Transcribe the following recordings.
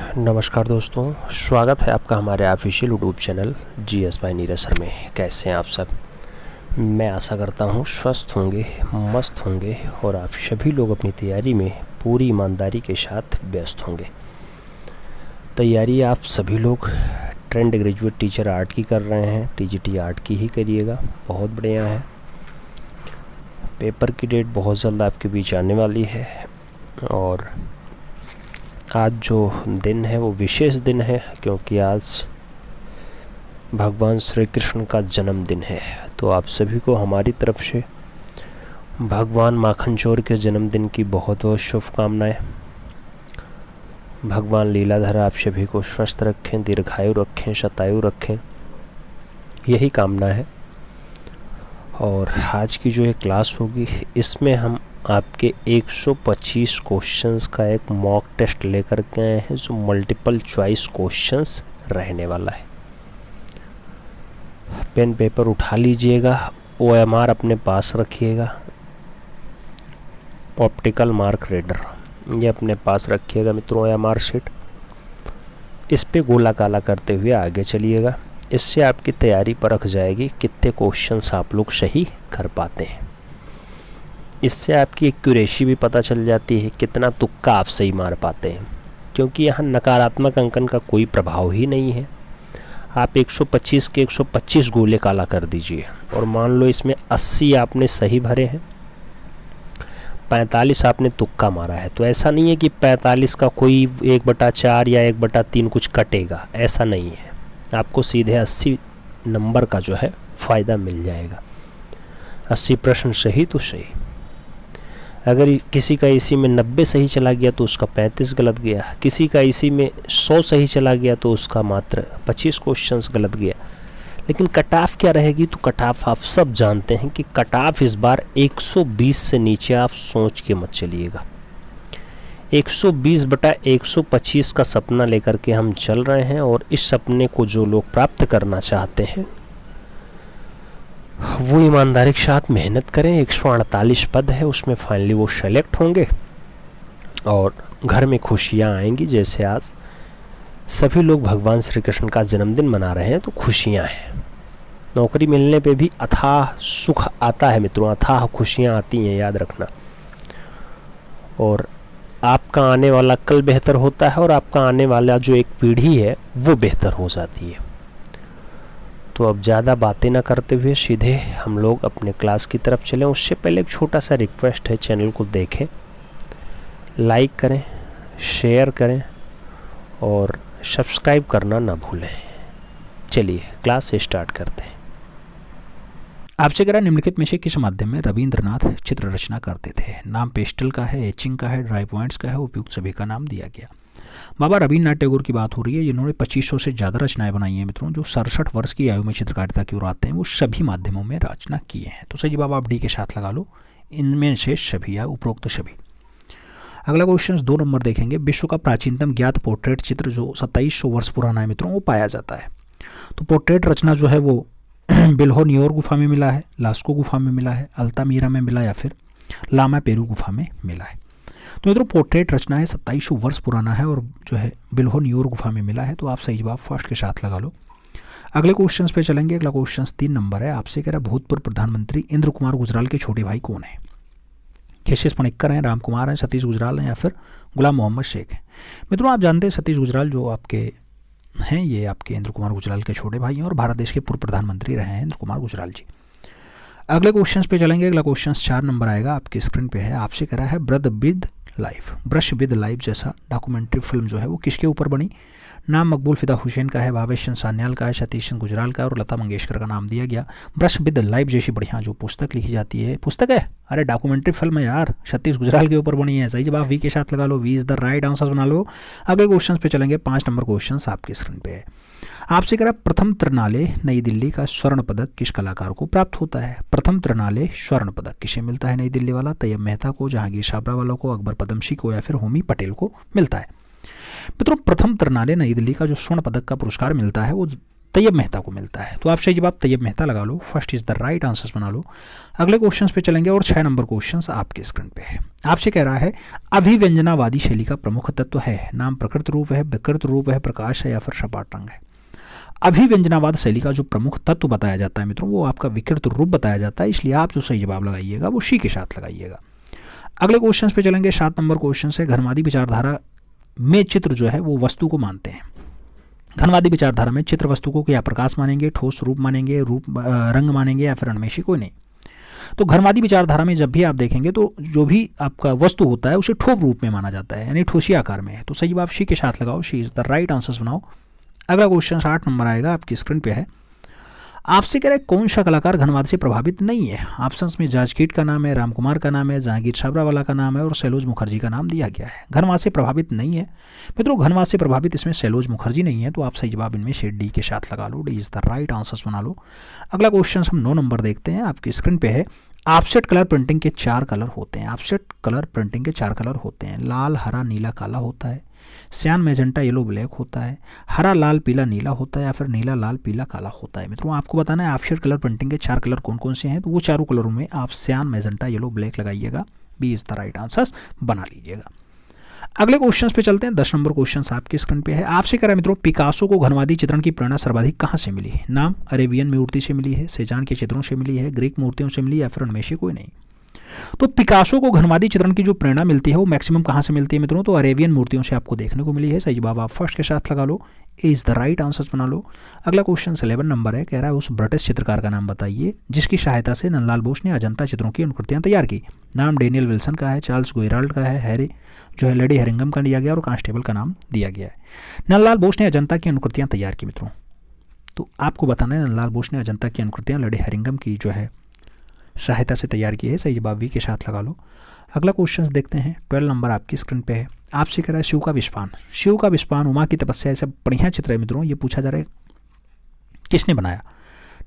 नमस्कार दोस्तों, स्वागत है आपका हमारे official YouTube channel GS by Neeraj sir में। कैसे हैं आप सब? मैं आशा करता हूं स्वस्थ होंगे, मस्त होंगे और आप सभी लोग अपनी तैयारी में पूरी ईमानदारी के साथ व्यस्त होंगे। तैयारी आप सभी लोग ट्रेंड ग्रेजुएट टीचर आर्ट की कर रहे हैं, TGT आर्ट की ही करिएगा, बहुत बढ़िया है। पेपर की डेट बहुत जल्द आपके बीच आने वाली है और आज जो दिन है वो विशेष दिन है क्योंकि आज भगवान श्री कृष्ण का जन्मदिन है। तो आप सभी को हमारी तरफ से भगवान माखन चोर के जन्मदिन की बहुत बहुत शुभकामनाएं। भगवान लीलाधर आप सभी को स्वस्थ रखें, दीर्घायु रखें, शतायु रखें, यही कामना है। और आज की जो ये क्लास होगी इसमें हम आपके 125 क्वेश्चंस का एक मॉक टेस्ट लेकर के आए हैं जो मल्टीपल चॉइस क्वेश्चंस रहने वाला है। पेन पेपर उठा लीजिएगा, OMR अपने पास रखिएगा, ऑप्टिकल मार्क रीडर ये अपने पास रखिएगा मित्रों, OMR शीट। इस पे गोला काला करते हुए आगे चलिएगा। इससे आपकी तैयारी परख जाएगी कितने क्वेश्चंस आप लोग सही कर पाते हैं। इससे आपकी एक्यूरेसी भी पता चल जाती है, कितना तुक्का आप सही मार पाते हैं, क्योंकि यहाँ नकारात्मक अंकन का कोई प्रभाव ही नहीं है। आप 125 के 125 गोले काला कर दीजिए और मान लो इसमें 80 आपने सही भरे हैं, 45 आपने तुक्का मारा है, तो ऐसा नहीं है कि 45 का कोई 1/4 या 1/3 कुछ कटेगा, ऐसा नहीं है। आपको सीधे 80 नंबर का जो है फ़ायदा मिल जाएगा। 80 प्रश्न सही तो सही। अगर किसी का इसी में 90 सही चला गया तो उसका 35 गलत गया, किसी का इसी में 100 सही चला गया तो उसका मात्र 25 क्वेश्चंस गलत गया। लेकिन कट ऑफ क्या रहेगी? तो कट ऑफ आप सब जानते हैं कि कट ऑफ इस बार 120 से नीचे आप सोच के मत चलिएगा। 120/125 का सपना लेकर के हम चल रहे हैं और इस सपने को जो लोग प्राप्त करना चाहते हैं वो ईमानदारी के साथ मेहनत करें। 148 पद है, उसमें फाइनली वो सेलेक्ट होंगे और घर में खुशियाँ आएंगी। जैसे आज सभी लोग भगवान श्री कृष्ण का जन्मदिन मना रहे हैं तो खुशियाँ हैं। नौकरी मिलने पे भी अथाह सुख आता है मित्रों, अथाह खुशियाँ आती हैं, याद रखना। और आपका आने वाला कल बेहतर होता है और आपका आने वाला जो एक पीढ़ी है वो बेहतर हो जाती है। तो अब ज़्यादा बातें ना करते हुए सीधे हम लोग अपने क्लास की तरफ चलें। उससे पहले एक छोटा सा रिक्वेस्ट है, चैनल को देखें, लाइक करें, शेयर करें और सब्सक्राइब करना ना भूलें। चलिए क्लास स्टार्ट करते हैं। आपसे करा निम्नलिखित में से किस माध्यम में रविंद्रनाथ चित्र रचना करते थे? नाम पेस्टल का है, एचिंग का है, ड्राई पॉइंट्स का है, उपयुक्त सभी का नाम दिया गया। बाबा रविन्द्रनाथ टैगोर की बात हो रही है, जिन्होंने 2500 से ज़्यादा रचनाएं बनाई हैं मित्रों। जो 67 वर्ष की आयु में चित्रकारिता की ओर आते हैं वो सभी माध्यमों में रचना किए हैं। तो सही जवाब आप डी के साथ लगा लो, इनमें से सभी या उपरोक्त सभी। अगला क्वेश्चन 2 नंबर देखेंगे। विश्व का प्राचीनतम ज्ञात पोर्ट्रेट चित्र जो 2700 वर्ष पुराना है मित्रों वो पाया जाता है। तो पोर्ट्रेट रचना जो है वो बिल्हो न्योर गुफा में मिला है, लास्को गुफा में मिला है, अल्तामीरा में मिला या फिर लामा पेरू गुफा में मिला है। तो मित्रों पोर्ट्रेट रचना है, 2700 वर्ष पुराना है और जो है बिल्हो न्योर गुफा में मिला है। तो आप सही जवाब फर्स्ट के साथ लगा लो। अगले क्वेश्चन पे चलेंगे। अगला क्वेश्चन 3 नंबर है। आपसे कह रहा भूतपूर्व प्रधानमंत्री इंद्र कुमार गुजराल के छोटे भाई कौन है? केशेष पणिक्कर हैं, राम कुमार हैं, सतीश गुजराल हैं या फिर गुलाम मोहम्मद शेख हैं। मित्रों आप जानते हैं सतीश गुजराल जो आपके हैं ये आपके इंद्र कुमार गुजराल के छोटे भाई हैं और भारत देश के पूर्व प्रधानमंत्री रहे हैं इंद्र कुमार गुजराल जी। अगले क्वेश्चन पे चलेंगे। अगला क्वेश्चन 4 नंबर आएगा, आपकी स्क्रीन पे है। आपसे कह रहा है ब्रश विद लाइफ जैसा डॉक्यूमेंट्री फिल्म जो है वो किसके ऊपर बनी? नाम मकबूल फिदा हुसैन का है, भावेश चंद्र सान्याल का है, सतीश चंद्र गुजराल का है और लता मंगेशकर का नाम दिया गया। ब्रश विद लाइफ जैसी बढ़िया जो पुस्तक लिखी जाती है, पुस्तक है अरे डॉक्यूमेंट्री फिल्म है यार, सतीश गुजराल के ऊपर बनी है। सही जवाब वी के साथ लगा लो, B is the right answer बना लो। अगले क्वेश्चन पे चलेंगे। 5 नंबर क्वेश्चन आपकी स्क्रीन पे है। आपसे कह रहा प्रथम त्रिनाले नई दिल्ली का स्वर्ण पदक किस कलाकार को प्राप्त होता है? प्रथम त्रिनाले स्वर्ण पदक किसे मिलता है नई दिल्ली वाला? तैयब मेहता को, जहांगीर छाबरावाला को, अकबर पदमसी को या फिर होमी पटेल को मिलता है? मित्रों प्रथम त्रिनाले नई दिल्ली का जो स्वर्ण पदक का पुरस्कार मिलता है वो तैयब मेहता को मिलता है। तो आप सही जवाब तैयब मेहता लगा लो, first is the right answer बना लो। अगले क्वेश्चन पे चलेंगे और 6 नंबर क्वेश्चन आपके स्क्रीन पे है। आपसे कह रहा है अभिव्यंजनावादी शैली का प्रमुख तत्व है, नाम प्रकृत रूप है, विकृत रूप है, प्रकाश है या फिर सपाट रंग है। अभिव्यंजनावाद शैली का जो प्रमुख तत्व बताया जाता है मित्रों वो आपका विकृत रूप बताया जाता है, इसलिए आप जो सही जवाब लगाइएगा वो सी के साथ लगाइएगा। अगले क्वेश्चन पे चलेंगे, 7 नंबर क्वेश्चन है। घनवादी विचारधारा में चित्र जो है वो वस्तु को मानते हैं। घनवादी विचारधारा में चित्र वस्तु को क्या प्रकाश मानेंगे, ठोस रूप मानेंगे, रंग मानेंगे या फिर अनमेशी, कोई नहीं। तो घनवादी विचारधारा में जब भी आप देखेंगे तो जो भी आपका वस्तु होता है उसे ठोस रूप में माना जाता है, यानी ठोसी आकार में है। तो सही जवाब सी के साथ लगाओ, सी इज द राइट आंसर बनाओ। अगला क्वेश्चन 8 नंबर आएगा, आपकी स्क्रीन पे है। आपसे कह रहे कौन सा कलाकार घनवाद से प्रभावित नहीं है। ऑप्शंस में जाजकीट का नाम है, रामकुमार का नाम है, जहांगीर छाबरावाला का नाम है और सैलोज मुखर्जी का नाम दिया गया है। घनवाद से प्रभावित नहीं है मित्रों, घनवाद से प्रभावित इसमें सैलोज मुखर्जी नहीं है, तो आप सही जवाब इनमें से डी के साथ लगा लो, D is the right answer बना लो। अगला क्वेश्चन हम 9 नंबर देखते हैं, आपकी स्क्रीन पे है। ऑफसेट कलर प्रिंटिंग के 4 कलर होते हैं। ऑफसेट कलर प्रिंटिंग के 4 कलर होते हैं, लाल, हरा, नीला, काला होता है, सियान, मैजेंटा, येलो, ब्लैक होता है, हरा, लाल, पीला, नीला होता है या फिर नीला, लाल, पीला, काला होता है। मित्रों आपको बताना है ऑफसेट कलर प्रिंटिंग के 4 कलर कौन कौन से हैं, तो वो चारों कलरों में आप सियान, मैजेंटा, येलो, ब्लैक लगाइएगा, B is the right answer बना लीजिएगा। अगले क्वेश्चन पे चलते हैं, 10 नंबर क्वेश्चन आपकी स्क्रीन पे है। आपसे कह रहा है मित्रों पिकासो को घनवादी चित्रण की प्रेरणा सर्वाधिक कहाँ से मिली। नाम अरेबियन मूर्ति से मिली है, सेजान के चित्रों से मिली है, ग्रीक मूर्तियों से मिली या फिर उनमें से कोई नहीं। तो पिकासो को घनवादी चित्रण की जो प्रेरणा मिलती है वो मैक्सिमम कहाँ से मिलती है मित्रों, तो अरेबियन मूर्तियों से आपको देखने को मिली है। सही जवाब आप फर्स्ट के साथ लगा लो, ए इज द राइट आंसर बना लो। अगला क्वेश्चन 11 नंबर है, कह रहा है उस ब्रिटिश चित्रकार का नाम बताइए जिसकी सहायता से नंदलाल बोस ने अजंता चित्रों की अनुकृतियां तैयार की। नाम डेनियल विल्सन का है, चार्ल्स गोयराल्ड का है, हैरी जो है लेडी हेरिंगम का दिया गया और कांस्टेबल का नाम दिया गया है। नंदलाल बोस ने अजंता की अनुकृतियां तैयार की मित्रों, तो आपको बताना है नंदलाल बोस ने अजंता की अनुकृतियां लेडी हेरिंगम की जो है सहायता से तैयार की है। सही जवाब वी के साथ लगा लो। अगला क्वेश्चन देखते हैं, 12 नंबर आपकी स्क्रीन पे है। आपसे कह रहा है शिव का विस्पान। शिव का विस्पान, उमा की तपस्या, ऐसा बढ़िया चित्र है मित्रों। ये पूछा जा रहा है किसने बनाया।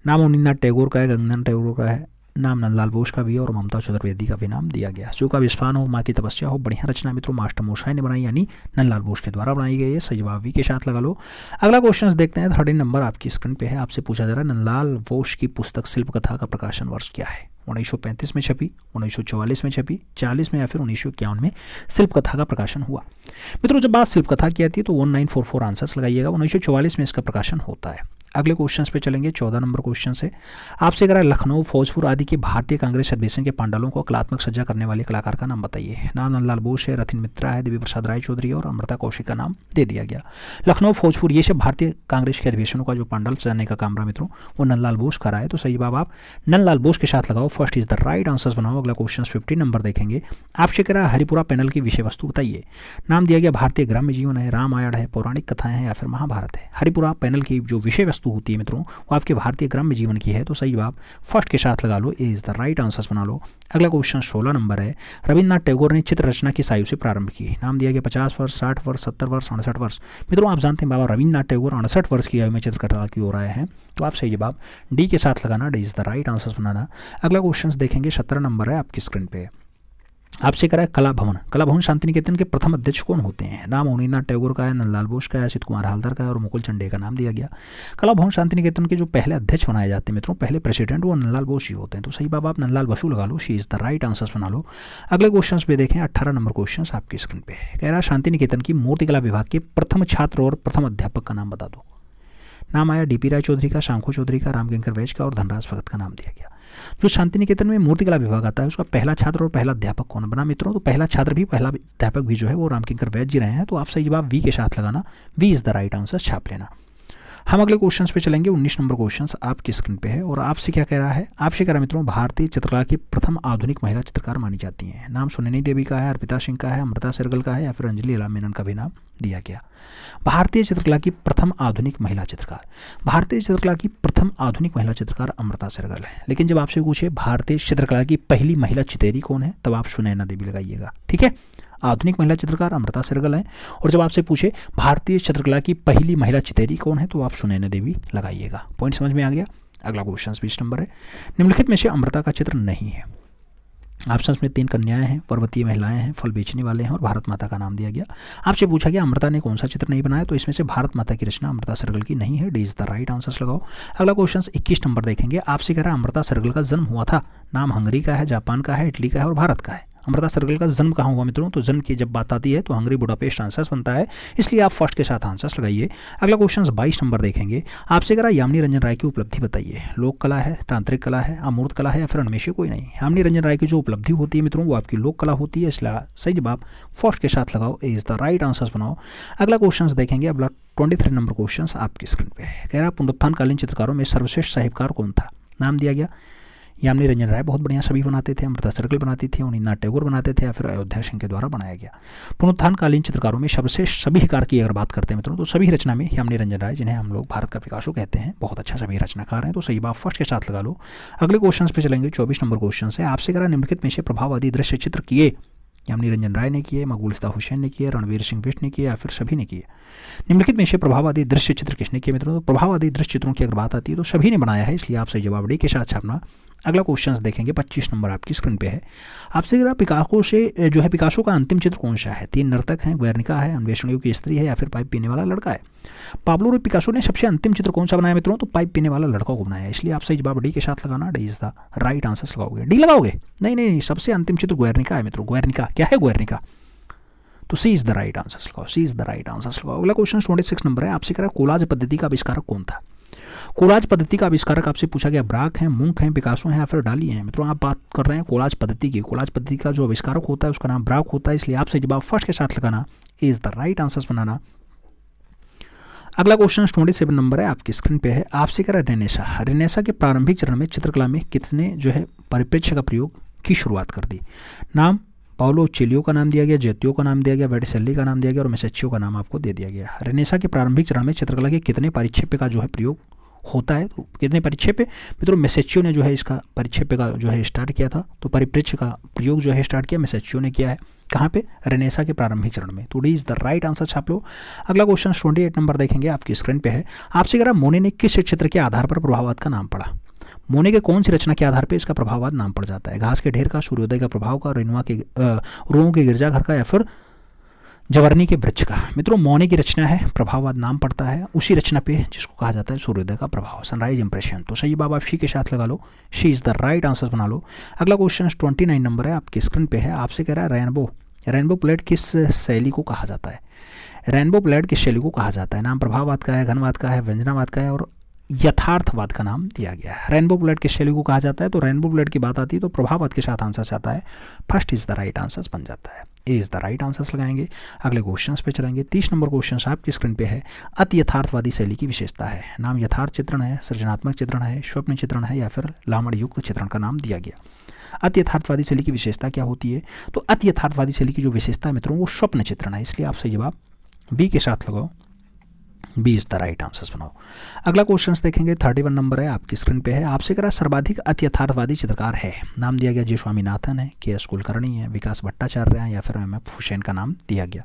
नाम अवनींद्रनाथ टैगोर का है, गंगाधर टैगोर का है, नाम नंदलाल बोस का भी है और ममता चतुर्वेदी का भी नाम दिया गया। शिव का विस्फान हो, माँ की तपस्या हो, बढ़िया रचना मित्रों मास्टर मोशाय ने बनाई, यानी नंदलाल बोस के द्वारा बनाई गई है। सही जवाब वी के साथ लगा लो। अगला क्वेश्चन देखते हैं, 13 नंबर आपकी स्क्रीन पे है। आपसे पूछा जा रहा है नंदलाल बोस की पुस्तक शिल्प कथा का प्रकाशन वर्ष क्या है। 1935 में छपी, 1944 में छपी, 40 में या फिर 1951 में शिल्प कथा का प्रकाशन हुआ। मित्रों जब बात शिल्प कथा की आती है तो 1944 आंसर्स लगाइएगा, 1944 में इसका प्रकाशन होता है। अगले क्वेश्चन पे चलेंगे, 14 नंबर क्वेश्चन से। आपसे कह रहा है लखनऊ, फौजपुर आदि के भारतीय कांग्रेस अधिवेशन के पांडालों को कलात्मक सज्जा करने वाले कलाकार का नाम बताइए। नाम नंदलाल बोस है, रथिन मित्रा है, देवी प्रसाद राय चौधरी और अमृता कौशिक का नाम दे दिया गया। लखनऊ, फौजपुर ये सब भारतीय कांग्रेस के अधिवेशनों का जो पांडाल सजाने का काम रहा मित्रों वो नंदलाल बोस का रहा है। तो सही जवाब आप नंदलाल बोस के साथ लगाओ, first is the right answer बनाओ। अगला क्वेश्चन 15 नंबर देखेंगे। आपसे कह रहा है हरिपुरा पैनल की विषय वस्तु बताइए। नाम दिया गया भारतीय ग्राम्य जीवन है, रामायण है, पौराणिक कथाएं हैं या फिर महाभारत है। हरिपुरा पैनल की जो विषय वस्तु होती है मित्रों वो आपके भारतीय ग्राम्य जीवन की है। तो सही जवाब फर्स्ट के साथ लगा लो, ए इज द राइट आंसर बना लो। अगला क्वेश्चन 16 नंबर है। रविन्द्रनाथ टैगोर ने चित्र रचना किस आयु से प्रारंभ की। नाम दिया गया 50 वर्ष, 60 वर्ष, 70 वर्ष, 68 वर्ष। मित्रों आप जानते हैं बाबा रविन्द्रनाथ टैगोर 68 वर्ष की आयु में चित्रकला की ओर आए हैं, तो आप सही जवाब डी के साथ लगाना, D is the right answer बनाना। अगला क्वेश्चन देखेंगे, 17 नंबर है आपकी स्क्रीन पे। आपसे करा है कला भवन। कला भवन शांति निकेतन के प्रथम अध्यक्ष कौन होते हैं। नाम अवनींद्रनाथ टैगोर का है, नंदलाल बोस का है, असित कुमार हालदार का है और मुकुल चंडे का नाम दिया गया। कला भवन शांति निकेतन के जो पहले अध्यक्ष बनाए जाते हैं मित्रों, पहले प्रेसिडेंट वो नंदलाल बोस ही होते हैं। तो सही बात आप नंदलाल बसु लगा लो, C is the right answer बना लो। अगले क्वेश्चन पे देखें, 18 नंबर क्वेश्चन आपकी स्क्रीन पे कह रहा है शांति निकेतन की मूर्तिकला विभाग के प्रथम छात्र और प्रथम अध्यापक का नाम बता दो। नाम आया डीपी राय चौधरी का, शांखो चौधरी का, रामकिंकर वैज का और धनराज भगत का नाम दिया गया। जो शांति निकेतन में मूर्तिकला विभाग आता है उसका पहला छात्र और पहला अध्यापक कौन बना मित्रों, तो पहला छात्र भी पहला अध्यापक भी जो है वो रामकिंकर वैज जी रहे हैं। तो आप सही जवाब वी के साथ लगाना, B is the right answer छाप लेना। हम अगले क्वेश्चन पे चलेंगे, 19 नंबर क्वेश्चन आपकी स्क्रीन पे है और आपसे क्या कह रहा है। आपसे कह रहा है मित्रों भारतीय चित्रकला की प्रथम आधुनिक महिला चित्रकार मानी जाती हैं। नाम सुनैनी देवी का है, अर्पिता सिंह का है, अमृता सहगल का है या फिर अंजलि इला मेनन का भी नाम दिया गया। भारतीय चित्रकला की प्रथम आधुनिक महिला चित्रकार, भारतीय चित्रकला की प्रथम आधुनिक महिला चित्रकार अमृता सहगल है। लेकिन जब आपसे पूछे भारतीय चित्रकला की पहली महिला चितेरी कौन है, तब आप सुनैना देवी लगाइएगा, ठीक है। आधुनिक महिला चित्रकार अमृता सहगल है और जब आपसे पूछे भारतीय चित्रकला की पहली महिला चितेरी कौन है, तो आप सुनैना देवी लगाइएगा। पॉइंट समझ में आ गया। अगला क्वेश्चन 20 नंबर है। निम्नलिखित में से अमृता का चित्र नहीं है। ऑप्शंस में 3 कन्याएं हैं, पर्वतीय महिलाएं हैं, फल बेचने वाले हैं और भारत माता का नाम दिया गया। आपसे पूछा गया अमृता ने कौन सा चित्र नहीं बनाया, तो इसमें से भारत माता की रचना अमृता सर्कल की नहीं है, D is the right answer लगाओ। अगला क्वेश्चन 21 नंबर देखेंगे। आपसे कह रहा है अमृता सर्कल का जन्म हुआ था, नाम हंगरी का है, जापान का है, इटली का है और भारत का है। अमृता सर्कल का जन्म कहाँ हुआ मित्रों, तो जन्म की जब बात आती है तो हंगरी बुडापेस्ट आंसर बनता है, इसलिए आप फर्स्ट के साथ आंसर्स लगाइए। अगला क्वेश्चन 22 नंबर देखेंगे। आपसे कह रहा यामिनी रंजन राय की उपलब्धि बताइए, लोक कला है, तांत्रिक कला है, अमूर्त कला है या फिर उनमें से कोई नहीं। यामिनी रंजन राय की जो उपलब्धि होती है मित्रों वो आपकी लोक कला होती है, इसलिए सही जवाब फर्स्ट के साथ लगाओ, ए इज द राइट आंसर बनाओ। अगला क्वेश्चन देखेंगे। अगला 23 नंबर क्वेश्चन आपकी स्क्रीन पे है। कह रहा पुनरुत्थानकालीन चित्रकारों में सर्वश्रेष्ठ साहित्यकार कौन था, नाम दिया गया। यामिनी रंजन राय बहुत बढ़िया छवि बनाते थे, अमृता सर्कल बनाती थी, अनिरुद्ध टैगोर बनाते थे या फिर अयोध्या सिंह के द्वारा बनाया गया। पुनरुत्थानकालीन चित्रकारों में सर्वश्रेष्ठ छविकार की अगर बात करते हैं मित्रों तो सभी रचना में यामिनी रंजन राय, जिन्हें हम लोग भारत का पिकासो कहते हैं, बहुत अच्छा छवि रचनाकार हैं, तो सही बात फर्स्ट के साथ लगा लो। अगले क्वेश्चन पे चलेंगे। 24 नंबर क्वेश्चन है। आपसे करा निम्नलिखित में से प्रभाववादी दृश्य चित्र किए यामिनी रंजन राय ने किए, मकबूल हुसैन ने किए, रणवीर सिंह बिष्ट ने किए या फिर सभी ने किए। निम्नलिखित में से प्रभाववादी दृश्य चित्र किसने किए मित्रों, तो प्रभाववादी दृश्य चित्रों की अगर बात आती है तो सभी ने बनाया है, इसलिए आप सही जवाब डी के साथ छापना। अगला क्वेश्चन देखेंगे। 25 नंबर आपकी स्क्रीन पे है। आपसे जरा पिकासो से जो है पिकासो का अंतिम चित्र कौन सा है, 3 नर्तक हैं, गुएर्निका है, अन्वेषण की स्त्री है या फिर पाइप पीने वाला लड़का है। पाब्लो पिकासो ने सबसे अंतिम चित्र कौन सा बनाया मित्रों, तो पाइप पीने वाला लड़का को बनाया है, इसलिए आप सही जवाब डी के साथ लगाना, D is the right answer लगाओगे। डी लगाओगे, नहीं, सबसे अंतिम चित्र गुएर्निका है मित्रों। गुएर्निका क्या है, गुएर्निका, तो सी इज द राइट आंसर लगाओ, सी इज द राइट आंसर लगाओ। अगला क्वेश्चन 26 नंबर है। आपसे कह रहा है कोलाज पद्धति का आविष्कारक कौन था। कोलाज पद्धति का आविष्कारक आपसे पूछा गया ब्राक है, मुंक है, पिकासो है या फिर डाली है। मित्रों आप बात कर रहे हैं कोलाज पद्धति की। कोलाज पद्धति का जो आविष्कारक होता है उसका नाम ब्राक होता है, इसलिए आपसे जवाब फर्स्ट के साथ लगाना, इज द राइट आंसर बनाना। अगला क्वेश्चन 27 नंबर है आपकी स्क्रीन पे है। आपसे कह रहा है रेनेसा, रेनेसा के प्रारंभिक चरण में चित्रकला में कितने जो है परिप्रेक्ष्य का प्रयोग की शुरुआत कर दी। नाम पाओलो चेलियो का नाम दिया गया, जेतियो का नाम दिया गया, वेटिसेल्ली का नाम दिया गया और मेसेचियो का नाम आपको दे दिया गया। रेनेसा के प्रारंभिक चरण में चित्रकला के कितने परिक्षेप्य का जो है प्रयोग होता है, तो कितने परिक्षेप्य मित्रों, मेसेचियो ने जो है इसका परिक्षेप्य का जो है स्टार्ट किया था, तो परिप्रेक्ष्य का प्रयोग जो है स्टार्ट किया मेसेचियो ने किया है। कहाँ पे, रेनेसा के प्रारंभिक चरण में, तो D is the right answer छाप लो। अगला क्वेश्चन 28 नंबर देखेंगे आपकी स्क्रीन पे है। आपसे कह रहा मोने ने किस चित्र के आधार पर प्रभाववाद का नाम पढ़ा। मोने के कौन सी रचना के आधार पर इसका प्रभाववाद नाम पड़ जाता है। घास के ढेर का, सूर्योदय का प्रभाव का, रूओं के गिरजाघर का या फिर जवर्नी के वृक्ष का। मित्रों मोने की रचना है, प्रभाववाद नाम पड़ता है उसी रचना पे जिसको कहा जाता है सूर्योदय का प्रभाव, सनराइज इंप्रेशन। तो सही जवाब आप शी के साथ लगा लो, C is the right answer बना लो। अगला क्वेश्चन 29 नंबर है आपकी स्क्रीन पे है। आपसे कह रहा है रेनबो प्लेट किस शैली को कहा जाता है। रेनबो प्लेट किस शैली को कहा जाता है। नाम प्रभाववाद का है, घनवाद का है, व्यंजनावाद का है और यथार्थवाद का नाम दिया गया है। रेनबो प्लेट किस शैली को कहा जाता है, तो रेनबो प्लेट की बात आती है तो प्रभाववाद के साथ आंसर आता है, first is the right answer बन जाता है, ए इज द राइट आंसर लगाएंगे। अगले क्वेश्चन पे चलेंगे। 30 नंबर क्वेश्चन आपकी स्क्रीन पे है। अति यथार्थवादी शैली की विशेषता है। नाम यथार्थ चित्रण है, सृजनात्मक चित्रण है, स्वप्न चित्रण है या फिर लामड़ युक्त चित्रण का नाम दिया गया। अति यथार्थवादी शैली की विशेषता क्या होती है, तो अति यथार्थवादी शैली की जो विशेषता है मित्रों वो स्वप्न चित्रण है, इसलिए आप सही जवाब बी के साथ लगाओ, B is the right answer बनाओ। अगला क्वेश्चन देखेंगे। 31 नंबर है आपकी स्क्रीन पे है। आपसे करा सर्वाधिक अति यथार्थवादी चित्रकार है। नाम दिया गया जे स्वामीनाथन है, के एस कुलकर्णी है, विकास भट्टाचार्य है या फिर एम.एफ. हुसैन का नाम दिया गया।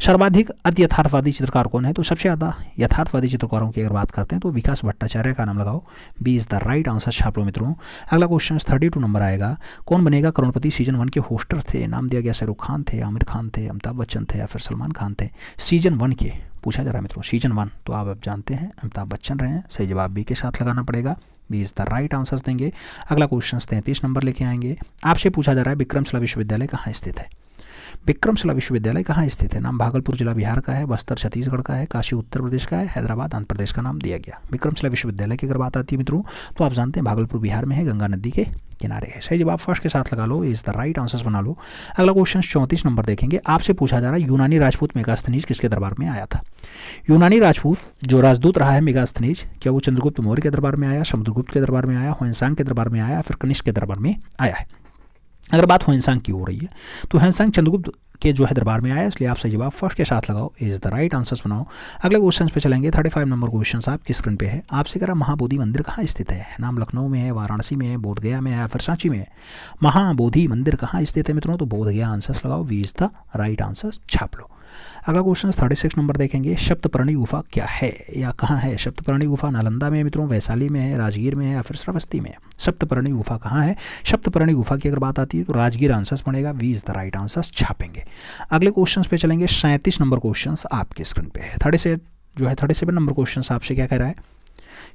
सर्वाधिक अति यथार्थवादी चित्रकार कौन है, तो सबसे ज़्यादा यथार्थवादी चित्रकारों की अगर बात करते हैं तो विकास भट्टाचार्य का नाम लगाओ, B is the right answer छाप लो मित्रों। अगला क्वेश्चन 32 नंबर आएगा। कौन बनेगा करोड़पति सीजन 1 के होस्टर थे। नाम दिया गया शाहरुख खान थे, आमिर खान थे, अमिताभ बच्चन थे या फिर सलमान खान थे। सीजन 1 के पूछा जा रहा है मित्रों, सीजन 1 तो आप जानते हैं अमिताभ बच्चन रहे हैं, सही जवाब बी के साथ लगाना पड़ेगा, B is the right answer देंगे। अगला क्वेश्चन 33 नंबर लेके आएंगे। आपसे पूछा जा रहा है विक्रमशिला विश्वविद्यालय कहाँ स्थित है। विक्रमशिला विश्वविद्यालय कहाँ स्थित है। नाम भागलपुर जिला बिहार का है, बस्तर छत्तीसगढ़ का है, काशी उत्तर प्रदेश का है, हैदराबाद आंध्र प्रदेश का नाम दिया गया। विक्रमशिला विश्वविद्यालय की अगर बात आती है मित्रों तो आप जानते हैं भागलपुर बिहार में है, गंगा नदी के किनारे है, सही जवाब फर्स्ट के साथ लगा लो, इज द राइट आंसर बना लो। अगला क्वेश्चन 34 नंबर देखेंगे। आपसे पूछा जा रहा है यूनानी राजपूत मेगास्थनीज किसके दरबार में आया था। यूनानी राजपूत जो राजदूत रहा है मेगास्थनीज, क्या वो चंद्रगुप्त मौर्य के दरबार में आया, समुद्रगुप्त के दरबार में आया, हुएनसांग के दरबार में आया, फिर कनिष्क के दरबार में आया है। अगर बात हुएनसांग की हो रही है तो हुएनसांग चंद्रगुप्त के जो है दरबार में आया, इसलिए आप सही जवाब फर्स्ट के साथ लगाओ, इज द राइट आंसर बनाओ। अगले क्वेश्चन पे चलेंगे। 35 नंबर क्वेश्चन आपकी स्क्रीन पे है। आपसे कह रहा महाबोधि मंदिर कहाँ स्थित है। नाम लखनऊ में है, वाराणसी में है, बोधगया में है या फिर सांची में है। महाबोधि मंदिर कहाँ स्थित है मित्रों, तो बोधगया आंसर लगाओ, B is the right answer छाप लो। अगला क्वेश्चन 36 नंबर देखेंगे, सप्तपर्णी गुफा क्या है या कहाँ है? सप्तपर्णी गुफा नालंदा में है मित्रों, वैशाली में है, राजगीर में है या फिर श्रावस्ती में है? सप्तपर्णी गुफा कहाँ है? सप्तपर्णी गुफा की अगर बात आती है तो राजगीर आंसर बनेगा, B is the right answer छापेंगे। अगले क्वेश्चन पे चलेंगे, 37 नंबर क्वेश्चन आपके स्क्रीन पे है। 37 नंबर क्वेश्चन आपसे क्या कह रहा है?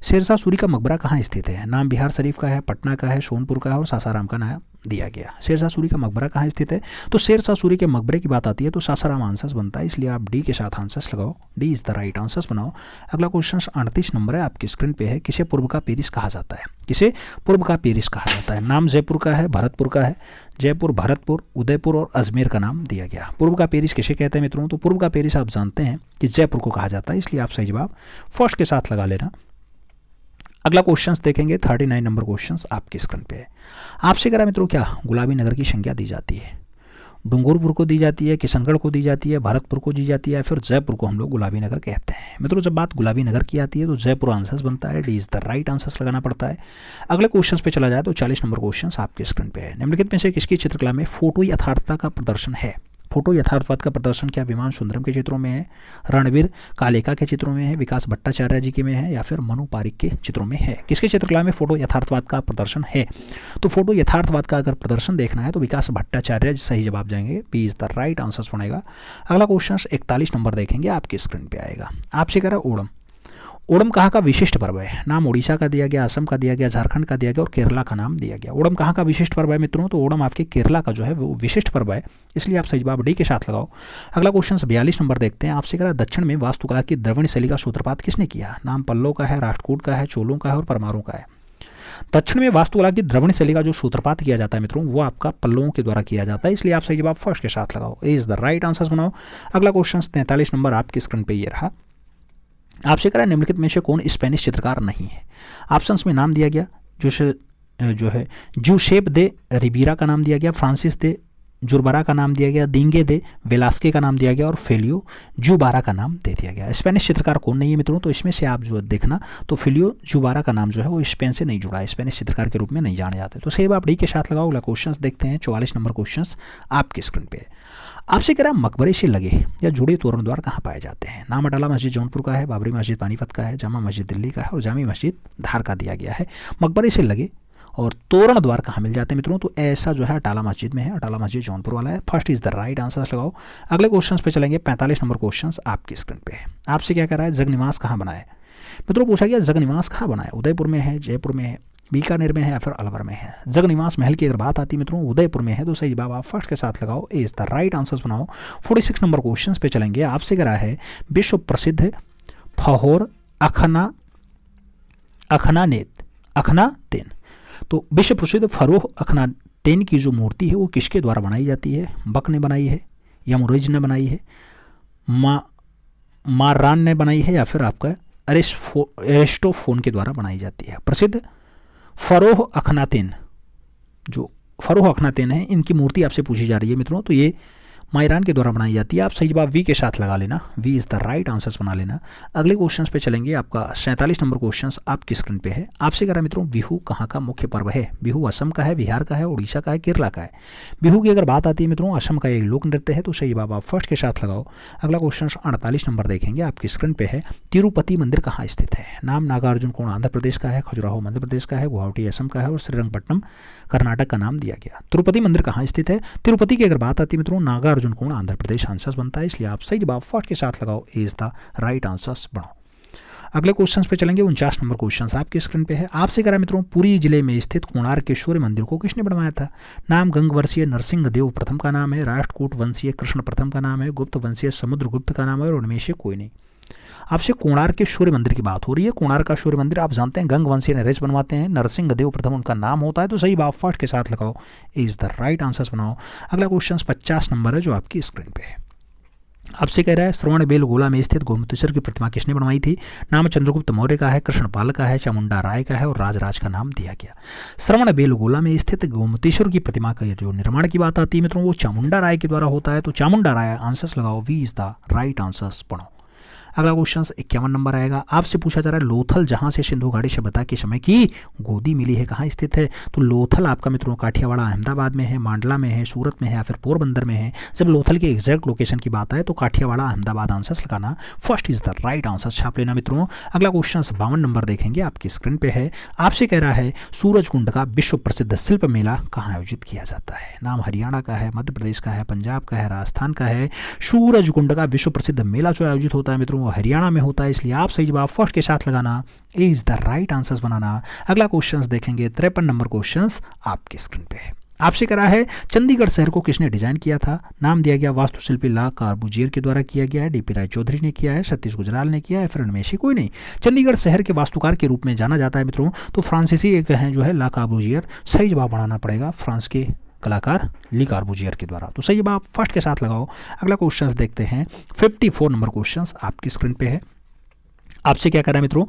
शेरशाह सूरी का मकबरा कहाँ स्थित है? नाम बिहार शरीफ का है, पटना का है, सोनपुर का है और सासाराम का नाम दिया गया। शेरशाह सूरी का मकबरा कहाँ स्थित है? तो शेरशाह सूरी के मकबरे की बात आती है तो सासाराम आंसर बनता है, इसलिए आप डी के साथ आंसर्स लगाओ, D is the right answer बनाओ। अगला क्वेश्चन 38 नंबर है आपकी स्क्रीन पे है, किसे पूर्व का पेरिस कहा जाता है? किसे पूर्व का पेरिस कहा जाता है? नाम जयपुर का है, भरतपुर का है, जयपुर, भरतपुर, उदयपुर और अजमेर का नाम दिया गया। पूर्व का पेरिस किसे कहते हैं मित्रों? तो पूर्व का पेरिस आप जानते हैं कि जयपुर को कहा जाता है, इसलिए आप सही जवाब फर्स्ट के साथ लगा लेना। अगला क्वेश्चंस देखेंगे, 39 नंबर क्वेश्चंस आपके स्क्रीन पे है। आपसे करा मित्रों क्या गुलाबी नगर की संज्ञा दी जाती है? डूंगरपुर को दी जाती है, किशनगढ़ को दी जाती है, भरतपुर को दी जाती है, फिर जयपुर को हम लोग गुलाबी नगर कहते हैं। मित्रों जब बात गुलाबी नगर की आती है तो जयपुर आंसर बनता है, D is the right answer लगाना पड़ता है। अगले क्वेश्चन पे चला जाए तो 40 नंबर क्वेश्चन आपके स्क्रीन पे है। निम्नलिखित में से किसकी चित्रकला में फोटो यथार्थता का प्रदर्शन है? फोटो यथार्थवाद का प्रदर्शन क्या विमान सुंदरम के चित्रों में है, रणवीर कालेका के चित्रों में है, विकास भट्टाचार्य जी के में है या फिर मनु पारिक के चित्रों में है? किसके चित्रकला में फोटो यथार्थवाद का प्रदर्शन है? तो फोटो यथार्थवाद का अगर प्रदर्शन देखना है तो विकास भट्टाचार्य सही जवाब जाएंगे, B is the right answer बनेगा। अगला क्वेश्चन 41 नंबर देखेंगे, आपकी स्क्रीन पे आएगा। आपसे कह रहा है ओणम, ओणम कहाँ का विशिष्ट पर्व है? नाम उड़ीसा का दिया गया, असम का दिया गया, झारखंड का दिया गया और केरला का नाम दिया गया। ओणम कहाँ का विशिष्ट पर्व है मित्रों? तो ओणम आपके केरला का जो है वो विशिष्ट पर्व है, इसलिए आप सही जवाब डी के साथ लगाओ। अगला क्वेश्चन 42 नंबर देखते हैं। आपसे कह रहा है दक्षिण में वास्तुकला की द्रविड़ शैली का सूत्रपात किसने किया? नाम पल्लव का है, राष्ट्रकूट का है, चोलों का है और परमारों का है। दक्षिण में वास्तुकला की द्रविड़ शैली का जो सूत्रपात किया जाता है मित्रों वो आपका पल्लवों के द्वारा किया जाता है, इसलिए आप सही जवाब फर्स्ट के साथ लगाओ, ए इज द राइट आंसर बनाओ। अगला क्वेश्चन 43 नंबर आपकी स्क्रीन पे ये रहा। आपसे कह रहा है निम्नलिखित में से कौन स्पेनिश चित्रकार नहीं है? ऑप्शंस में नाम दिया गया, जो है जूसेप दे रिबीरा का नाम दिया गया, फ्रांसिस दे जुरबारा का नाम दिया गया, दिंगे दे वेलास्के का नाम दिया गया और फेलियो जुबारा का नाम दे दिया गया। स्पेनिश चित्रकार कौन नहीं है मित्रों? तो इसमें से आप जो देखना तो फेलियो जुबारा का नाम जो है वो स्पेन से नहीं जुड़ा है, स्पेनिश चित्रकार के रूप में नहीं जाने जाते। तो सही आप डी के साथ लगाओ। अगला क्वेश्चन देखते हैं, 44 नंबर क्वेश्चन आपकी स्क्रीन पे। आपसे कह रहा है मकबरे से लगे या जुड़े तोरण द्वार कहाँ पाए जाते हैं? नाम अटाला मस्जिद जौनपुर का है, बाबरी मस्जिद पानीपत का है, जामा मस्जिद दिल्ली का है और जामी मस्जिद धार का दिया गया है। मकबरे से लगे और तोरण द्वार कहाँ मिल जाते हैं मित्रों? तो ऐसा जो है अटाला मस्जिद में है, अटाला मस्जिद जौनपुर वाला है, first is the right answer लगाओ। अगले क्वेश्चन पे चलेंगे, 45 नंबर क्वेश्चन आपकी स्क्रीन पे है। आपसे क्या कह रहा है जगनिवास कहाँ बनाए? मित्रों पूछा गया जगनिवास कहाँ बनाए? उदयपुर में है, जयपुर में है, बीकानेर में है या फिर अलवर में है? जगनिवास महल की अगर बात आती है मित्रों उदयपुर में है, तो सही जवाब आप फर्स्ट के साथ लगाओ, ए इज द राइट आंसर बनाओ। 46 नंबर क्वेश्चन पे चलेंगे। आपसे कह रहा है विश्व प्रसिद्ध फहोर अखनातेन, तो विश्व प्रसिद्ध फरोह अखनातेन की जो मूर्ति है वो किसके द्वारा बनाई जाती है? बक ने बनाई है, यमुरेज ने बनाई है, मारान ने बनाई है या फिर आपका एरिस्टोफोन के द्वारा बनाई जाती है? प्रसिद्ध फरोह अखनातेन, जो फरोह अखनातेन है इनकी मूर्ति आपसे पूछी जा रही है मित्रों, तो ये मायरान के द्वारा बनाई जाती है। आप सही जवाब वी के साथ लगा लेना, B is the right answer बना लेना। अगले क्वेश्चन पे चलेंगे, आपका 47 नंबर क्वेश्चन आपकी स्क्रीन पे है। आपसे कह रहा है मित्रों बिहू कहाँ का मुख्य पर्व है? बिहू असम का है, बिहार का है, उड़ीसा का है, केरला का है? बिहू की अगर बात आती है मित्रों असम का एक लोक नृत्य है, तो सही जवाब आप फर्स्ट के साथ लगाओ। अगला क्वेश्चन 48 नंबर देखेंगे, आपकी स्क्रीन पे है। तिरुपति मंदिर कहाँ स्थित है? नाम नागार्जुन कोण आंध्र प्रदेश का है, खजुराहो मध्य प्रदेश का है, गुवाहाटी असम का है और श्रीरंगपट्टनम कर्नाटक का नाम दिया गया। तिरुपति मंदिर कहाँ स्थित है? तिरुपति की अगर बात आती है मित्रों नागार्जुन कोण आंध्र प्रदेश आंसर बनता है, इसलिए आप सही जवाब फर्स्ट के साथ लगाओ, इज द राइट आंसर बनाओ। अगले क्वेश्चन पे चलेंगे, 49 नंबर क्वेश्चन आपके स्क्रीन पे है। आपसे कह रहा है मित्रों पुरी जिले में स्थित कोणार्क के सूर्य मंदिर को किसने बनवाया था? नाम गंगवंशीय नरसिंह देव प्रथम का नाम है, राष्ट्रकूट वंशीय कृष्ण प्रथम का नाम है, गुप्त वंशीय समुद्रगुप्त का नाम है और उनमें से कोई नहीं। आपसे कोणार्क के सूर्य मंदिर की बात हो रही है। कोणार्क का सूर्य मंदिर आप जानते हैं गंगवंशीय नरेश बनवाते हैं, नरसिंह देव प्रथम उनका नाम होता है, तो सही बात फर्स्ट के साथ लगाओ, इज द राइट आंसर बनाओ। अगला क्वेश्चन 50 नंबर है जो आपकी स्क्रीन पे है। आपसे कह रहा है श्रवणबेलगोला में स्थित गोमतेश्वर की प्रतिमा किसने बनवाई थी? नाम चंद्रगुप्त मौर्य का है, कृष्णपाल का है, चामुंडा राय का है और राजराज का नाम दिया गया। श्रवणबेलगोला में स्थित गोमतेश्वर की प्रतिमा का जो निर्माण की बात आती है मित्रों वो चामुंडा राय के द्वारा होता है, तो चामुंडा राय आंसर्स लगाओ, B is the right answers पढ़ो। अगला क्वेश्चन 51 नंबर आएगा। आपसे पूछा जा रहा है लोथल जहां से सिंधु घाटी सभ्यता के समय की गोदी मिली है कहाँ स्थित है। तो लोथल आपका मित्रों काठियावाड़ अहमदाबाद में है, मांडला में है, सूरत में है या फिर पोरबंदर में है। जब लोथल के एग्जैक्ट लोकेशन की बात आए तो काठियावाड़ अहमदाबाद आंसर लगाना first is the right answer छाप लेना मित्रों। अगला क्वेश्चन 52 नंबर देखेंगे, आपकी स्क्रीन पे है। आपसे कह रहा है सूरजकुंड का विश्व प्रसिद्ध शिल्प मेला कहाँ आयोजित किया जाता है। नाम हरियाणा का है, मध्य प्रदेश का है, पंजाब का है, राजस्थान का है। सूरजकुंड का विश्व प्रसिद्ध मेला जो आयोजित होता है मित्रों वो हरियाणा में होता है, इसलिए आप सही जवाब फर्स्ट के साथ लगाना, A is the right answers बनाना। अगला क्वेश्चन देखेंगे 53 नंबर क्वेश्चन आपकी स्क्रीन पे है। आपसे करा है चंडीगढ़ शहर को किसने डिजाइन किया था। नाम दिया गया वास्तुशिल्पी ला कार्बूजियर के द्वारा किया गया है, डीपी राय चौधरी ने किया है, सतीश गुजराल ने किया है, फिर इनमें से कोई नहीं। चंडीगढ़ शहर के वास्तुकार के रूप में जाना जाता है मित्रों तो फ्रांसीसी एक हैं जो है ला कार्बूजियर। सही जवाब बनाना पड़ेगा फ्रांस के कलाकार ली कार्बूजियर के द्वारा। तो सही जवाब फर्स्ट के साथ लगाओ। अगला क्वेश्चन देखते हैं 54 नंबर क्वेश्चन आपकी स्क्रीन पे है। आपसे क्या कर रहा है मित्रों,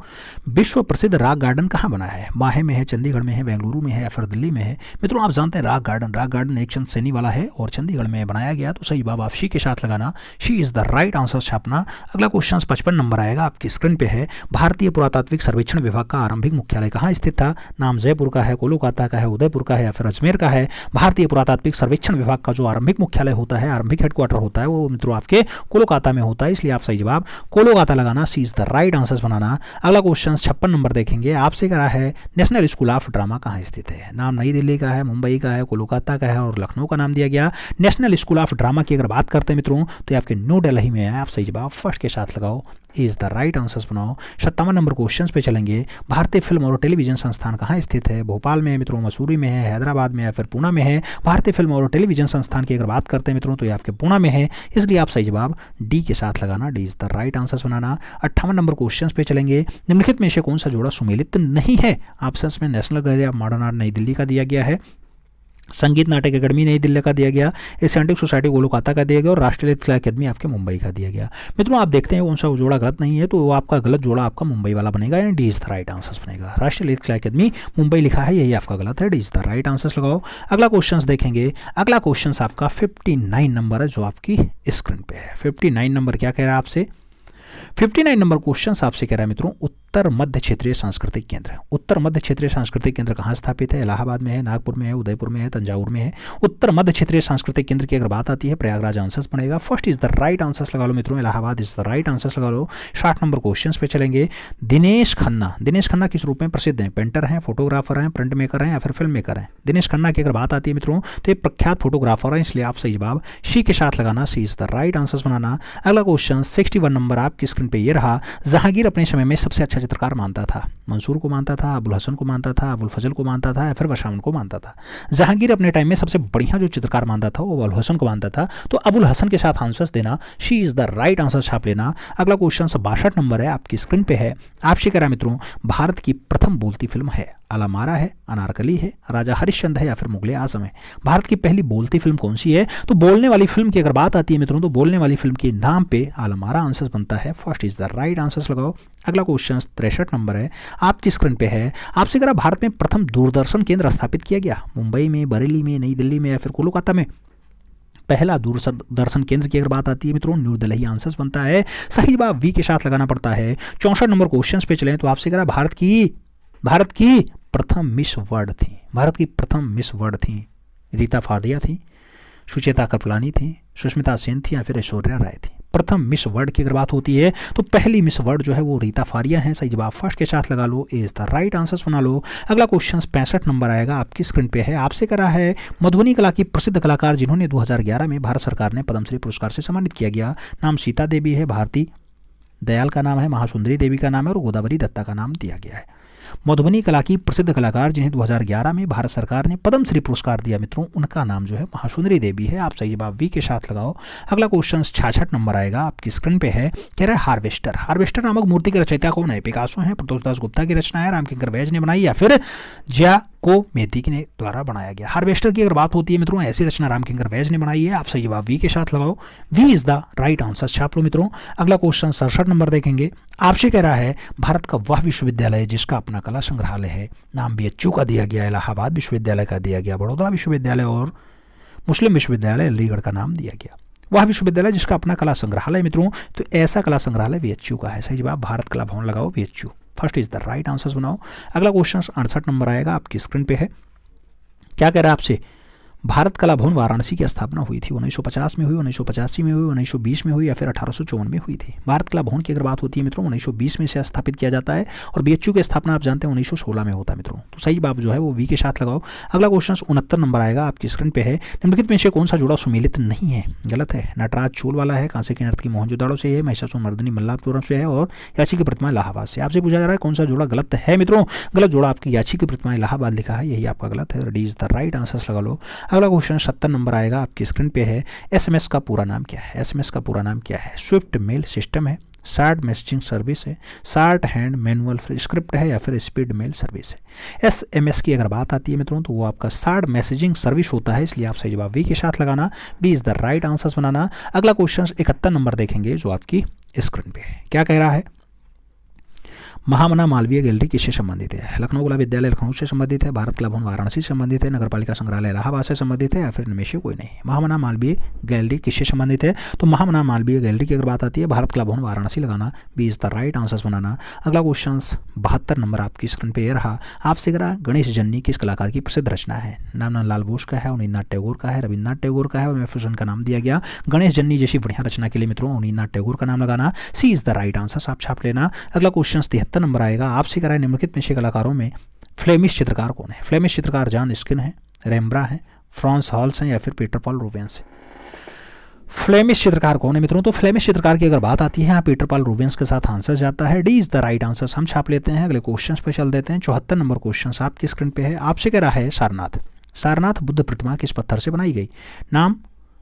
विश्व प्रसिद्ध रॉक गार्डन कहाँ बना है। माहे में है, चंडीगढ़ में है, बेंगलुरु में है या फिर दिल्ली में है। मित्रों आप जानते हैं रॉक गार्डन एक चंद सैनी वाला है और चंडीगढ़ में बनाया गया। तो सही जवाब आप शी के साथ लगाना, C is the right answer छापना। अगला क्वेश्चन 55 नंबर आएगा, आपकी स्क्रीन पे है। भारतीय पुरातात्विक सर्वेक्षण विभाग का आरंभिक मुख्यालय कहाँ स्थित था। नाम जयपुर का है, कोलकाता का है, उदयपुर का है या फिर अजमेर का है। भारतीय पुरातात्विक सर्वेक्षण विभाग का जो आरंभिक मुख्यालय होता है, आरंभिक हेडक्वार्टर होता है वो मित्रों आपके कोलकाता में होता है, इसलिए आप सही जवाब कोलकाता लगाना, सी इज द राइट आंसर बनाना। अगला क्वेश्चन 56 नंबर देखेंगे। आपसे करा है नेशनल स्कूल ऑफ ड्रामा कहाँ स्थित है। नाम नई दिल्ली का है, मुंबई का है, कोलकाता का है और लखनऊ का नाम दिया गया। नेशनल स्कूल ऑफ ड्रामा की अगर बात करते हैं मित्रों तो ये आपके न्यू दिल्ली में है। आप सही जवाब फर्स्ट के साथ लगाओ, इज द राइट आंसर्स बनाओ। 57 नंबर क्वेश्चन पे चलेंगे। भारतीय फिल्म और टेलीविजन संस्थान कहाँ स्थित है। भोपाल में है मित्रों, मसूरी में है, हैदराबाद में या फिर पुणे में है। भारतीय फिल्म और टेलीविजन संस्थान की अगर बात करते हैं मित्रों तो ये आपके पुणे में है, इसलिए आप सही जवाब डी के साथ लगाना, D is the right answers banana. 58 number question पे चलेंगे। निम्नलिखित में से कौन सा जोड़ा सुमेलित नहीं है। ऑप्शंस में national gallery of modern art नई दिल्ली का दिया गया है, संगीत नाटक अकेडमी नई दिल्ली का दिया गया, एशियाटिक सोसाइटी कोलकाता का दिया गया और राष्ट्रीय कला अकादमी आपके मुंबई का दिया गया। मित्रों आप देखते हैं कौन सा जोड़ा गलत नहीं है तो वो आपका गलत जोड़ा आपका मुंबई वाला बनेगा, यानी D is the right answer बनेगा। राष्ट्रीय कला अकादमी मुंबई लिखा है, यही आपका गलत है, D is the right answer लगाओ। अगला क्वेश्चन देखेंगे। अगला क्वेश्चन आपका 59 नंबर है जो आपकी स्क्रीन पे है। 59 नंबर क्या कह रहा है आपसे, 59 नंबर क्वेश्चन आपसे कह रहा है मित्रों उत्तर मध्य क्षेत्रीय सांस्कृतिक केंद्र। उत्तर मध्य क्षेत्रीय सांस्कृतिक केंद्र कहाँ स्थापित है। इलाहाबाद में है, नागपुर में है, उदयपुर में है, तंजावुर में है। उत्तर मध्य क्षेत्रीय सांस्कृतिक केंद्र की अगर बात आती है प्रयागराज आंसर बनेगा। First is the right answer लगा लो मित्रों, Allahabad is the right answer लगा लो। 60 नंबर क्वेश्चन पे चलेंगे। दिनेश खन्ना किस रूप में प्रसिद्ध हैं। पेंटर हैं, फोटोग्राफर हैं, प्रिंट मेकर हैं या फिर फिल्म मेकर हैं। दिनेश खन्ना की अगर बात आती है मित्रों तो एक प्रख्यात फोटोग्राफर है, इसलिए आप सही जवाब सी के साथ लगाना, सी इज द राइट आंसर बनाना। अगला क्वेश्चन 61 नंबर आपकी स्क्रीन पे ये रहा। जहांगीर अपने समय में सबसे अच्छा चित्रकार मानता था। मंसूर को मानता था, अबुल हसन को मानता था, अबुल फजल को मानता था या फिर वशामन को मानता था। जहांगीर अपने टाइम में सबसे बढ़िया जो चित्रकार मानता था वो अबुल हसन को मानता था, तो अबुल हसन के साथ आंसर्स देना, she is the right answer छाप लेना। अगला क्वेश्चन 62 नंबर है, आपकी स्क्रीन पे है। आपसे कह रहा मित्रों भारत की प्रथम बोलती फिल्म है। अलामारा है, अनारकली है, राजा हरिश्चंद्र है या फिर मुगले आजम है। भारत की पहली बोलती फिल्म कौन सी है। तो बोलने वाली फिल्म की अगर बात आती है मित्रों तो बोलने वाली फिल्म के नाम पे अलामारा आंसर बनता है। First is the right answer लगाओ। अगला क्वेश्चन 63 नंबर है, आपकी स्क्रीन पे है। आपसे कह भारत में प्रथम दूरदर्शन केंद्र स्थापित किया गया। मुंबई में, बरेली में, नई दिल्ली में या फिर कोलकाता में। पहला दूरदर्शन केंद्र की अगर बात आती है मित्रों न्यू दिल्ली आंसर बनता है। सही जवाब वी के साथ लगाना पड़ता है। 64 नंबर क्वेश्चन पे चलें तो आपसे कह भारत की प्रथम मिस वर्ल्ड थी। भारत की प्रथम मिस वर्ल्ड थी रीता फारिया थी, सुचेता कृपलानी थी, सुष्मिता सेन थी या फिर ऐश्वर्या राय थी। प्रथम मिस वर्ल्ड की अगर बात होती है तो पहली मिस वर्ल्ड जो है वो रीता फारिया है। सही जवाब फर्स्ट के साथ लगा लो, इज द राइट आंसर बना लो। अगला क्वेश्चन 65 नंबर आएगा, आपकी स्क्रीन पे है। आपसे करा है मधुबनी कला की प्रसिद्ध कलाकार जिन्होंने 2011 में भारत सरकार ने पद्मश्री पुरस्कार से सम्मानित किया गया। नाम सीता देवी है, भारती दयाल का नाम है, महासुंदरी देवी का नाम है और गोदावरी दत्ता का नाम दिया गया है। मधुबनी कला की प्रसिद्ध कलाकार जिन्हें 2011 में भारत सरकार ने पद्मश्री पुरस्कार दिया मित्रों, उनका नाम जो है महासुंदरी देवी है। आप सही जवाब वी के साथ लगाओ। अगला क्वेश्चन 66 नंबर आएगा, आपकी स्क्रीन पे है। कह रहा है हार्वेस्टर नामक मूर्ति के रचयिता कौन है। पिकासो है, प्रतोष दास गुप्ता की रचना है, रामकिंकर वैज ने बनाई या फिर को मेथी के द्वारा बनाया गया। हार्वेस्टर की अगर बात होती है मित्रों ऐसी रचना रामकिंकर वैज ने बनाई है। आप सही जवाब वी के साथ लगाओ, B is the right answer छाप लो मित्रों। अगला क्वेश्चन 67 नंबर देखेंगे। आपसे कह रहा है भारत का वह विश्वविद्यालय जिसका अपना कला संग्रहालय है। नाम BHU का दिया गया, इलाहाबाद विश्वविद्यालय का दिया गया, बड़ौदा विश्वविद्यालय और मुस्लिम विश्वविद्यालय अलीगढ़ का नाम दिया गया। वह विश्वविद्यालय जिसका अपना कला संग्रहालय मित्रों, तो ऐसा कला संग्रहालय VHU का है। सही जवाब भारत कला भवन लगाओ VHU, first is the right answer बनाओ। अगला क्वेश्चन 68 नंबर आएगा, आपकी स्क्रीन पे है। क्या कह रहा है आपसे, भारत कला भवन वाराणसी की स्थापना हुई थी, 1950 में हुई, 1985 में हुई, 1920 में हुई या फिर 1854 में हुई थी। भारत कला भवन की अगर बात होती है मित्रों 1920 में से स्थापित किया जाता है और BHU की स्थापना आप जानते हैं 1916 में होता है मित्रों। तो सही जवाब जो है वो V के साथ लगाओ। अगला क्वेश्चन 69 नंबर आएगा, आपकी स्क्रीन पे है। निम्नलिखित में से कौन सा जोड़ा सुमेलित नहीं है? गलत है। नटराज चोल वाला है, कांसे की नर्तकी मोहनजोदाड़ो से है, महिषासुरमर्दिनी मल्लापुरम से है और याची की प्रतिमा इलाहाबाद से। आपसे पूछा जा रहा है कौन सा जोड़ा गलत है मित्रों? गलत जोड़ा आपकी याची की प्रतिमा इलाहाबाद लिखा है, यही आपका गलत है। D is the right answer लगा लो। अगला क्वेश्चन 70 नंबर आएगा, आपकी स्क्रीन पे है। SMS का पूरा नाम क्या है? SMS का पूरा नाम क्या है? स्विफ्ट मेल सिस्टम है, शार्ट मैसेजिंग सर्विस है, शार्ट हैंड मैनुअल स्क्रिप्ट है या फिर स्पीड मेल सर्विस है। SMS की अगर बात आती है मित्रों तो वो आपका शार्ट मैसेजिंग सर्विस होता है, इसलिए आप सही जवाब V के साथ लगाना, B is the right answer बनाना। अगला क्वेश्चन 71 नंबर देखेंगे जो आपकी स्क्रीन पे है। क्या कह रहा है, महामना मालवीय गैलरी किससे संबंधित है? लखनऊ कला विद्यालय लखनऊ से संबंधित है, भारत कला भवन वाराणसी से संबंधित है, नगरपालिका संग्रहालय इलाहाबाद से संबंधित है या फिर इनमें से कोई नहीं। महामना मालवीय गैलरी किससे संबंधित है? तो महामना मालवीय गैलरी की अगर बात आती है भारत कला भवन वाराणसी लगाना, B is the right answer बनाना। अगला क्वेश्चन 72 नंबर आपकी स्क्रीन पर रहा, आपसे करा गणेश जन्नी किस कलाकार की प्रसिद्ध रचना है? नाम लाल बोस का है, अवनींद्रनाथ टैगोर का है, रविन्द्रनाथ टैगोर का है और एम का नाम दिया गया। गणेश जन्नी जैसी बढ़िया रचना के लिए मित्रों अवनींद्रनाथ टैगोर का नाम लगाना, सी इज द राइट आंसर आप छाप लेना। अगला क्वेश्चन 73 नंबर आएगा, आपसे करा है निम्नलिखित में से कलाकारों में फ्लेमिश चित्रकार कौन है? फ्लेमिश चित्रकार जॉन स्किन है, रेम्ब्रा है, फ्रांस हॉल्स है या फिर पीटर पॉल रूबेंस है। फ्लेमिश चित्रकार कौन है मित्रों? तो फ्लेमिश चित्रकार की अगर बात आती है यहाँ पीटर पॉल रूबेंस के साथ आंसर जाता है, D is the right answer हम छाप लेते हैं। अगले क्वेश्चन पे चल देते हैं। 74 नंबर क्वेश्चन आपकी स्क्रीन पे है, आपसे कह रहा है सारनाथ। सारनाथ बुद्ध प्रतिमा किस पत्थर से बनाई गई? नाम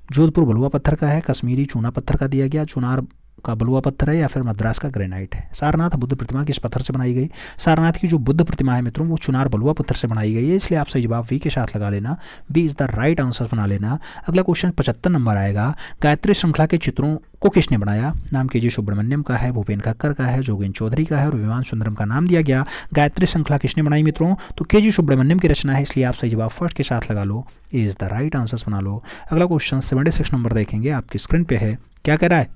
जोधपुर बलुआ पत्थर का है, कश्मीरी चूना पत्थर का दिया गया, चुनार का बलुआ पत्थर है या फिर मद्रास का ग्रेनाइट है। सारनाथ बुद्ध प्रतिमा किस पत्थर से बनाई गई? सारनाथ की जो बुद्ध प्रतिमा है मित्रों वो चुनार बलुआ पत्थर से बनाई गई है, इसलिए आप सही जवाब V के साथ लगा लेना, B is the right answer बना लेना। अगला क्वेश्चन 75 नंबर आएगा, गायत्री श्रृंखला के चित्रों को किसने बनाया? नाम KG सुब्रमण्यम का है, भूपेन खक्कर का है, जोगेन चौधरी का है और विमान सुंदरम का नाम दिया गया। गायत्री श्रृंखला किसने बनाई मित्रों? तो KG सुब्रमण्यम की रचना है, इसलिए आप सही जवाब फर्स्ट के साथ लगा लो, ए इज द राइट आंसर बना लो। अगला क्वेश्चन 76 नंबर देखेंगे, आपकी स्क्रीन पे है। क्या कह रहा है,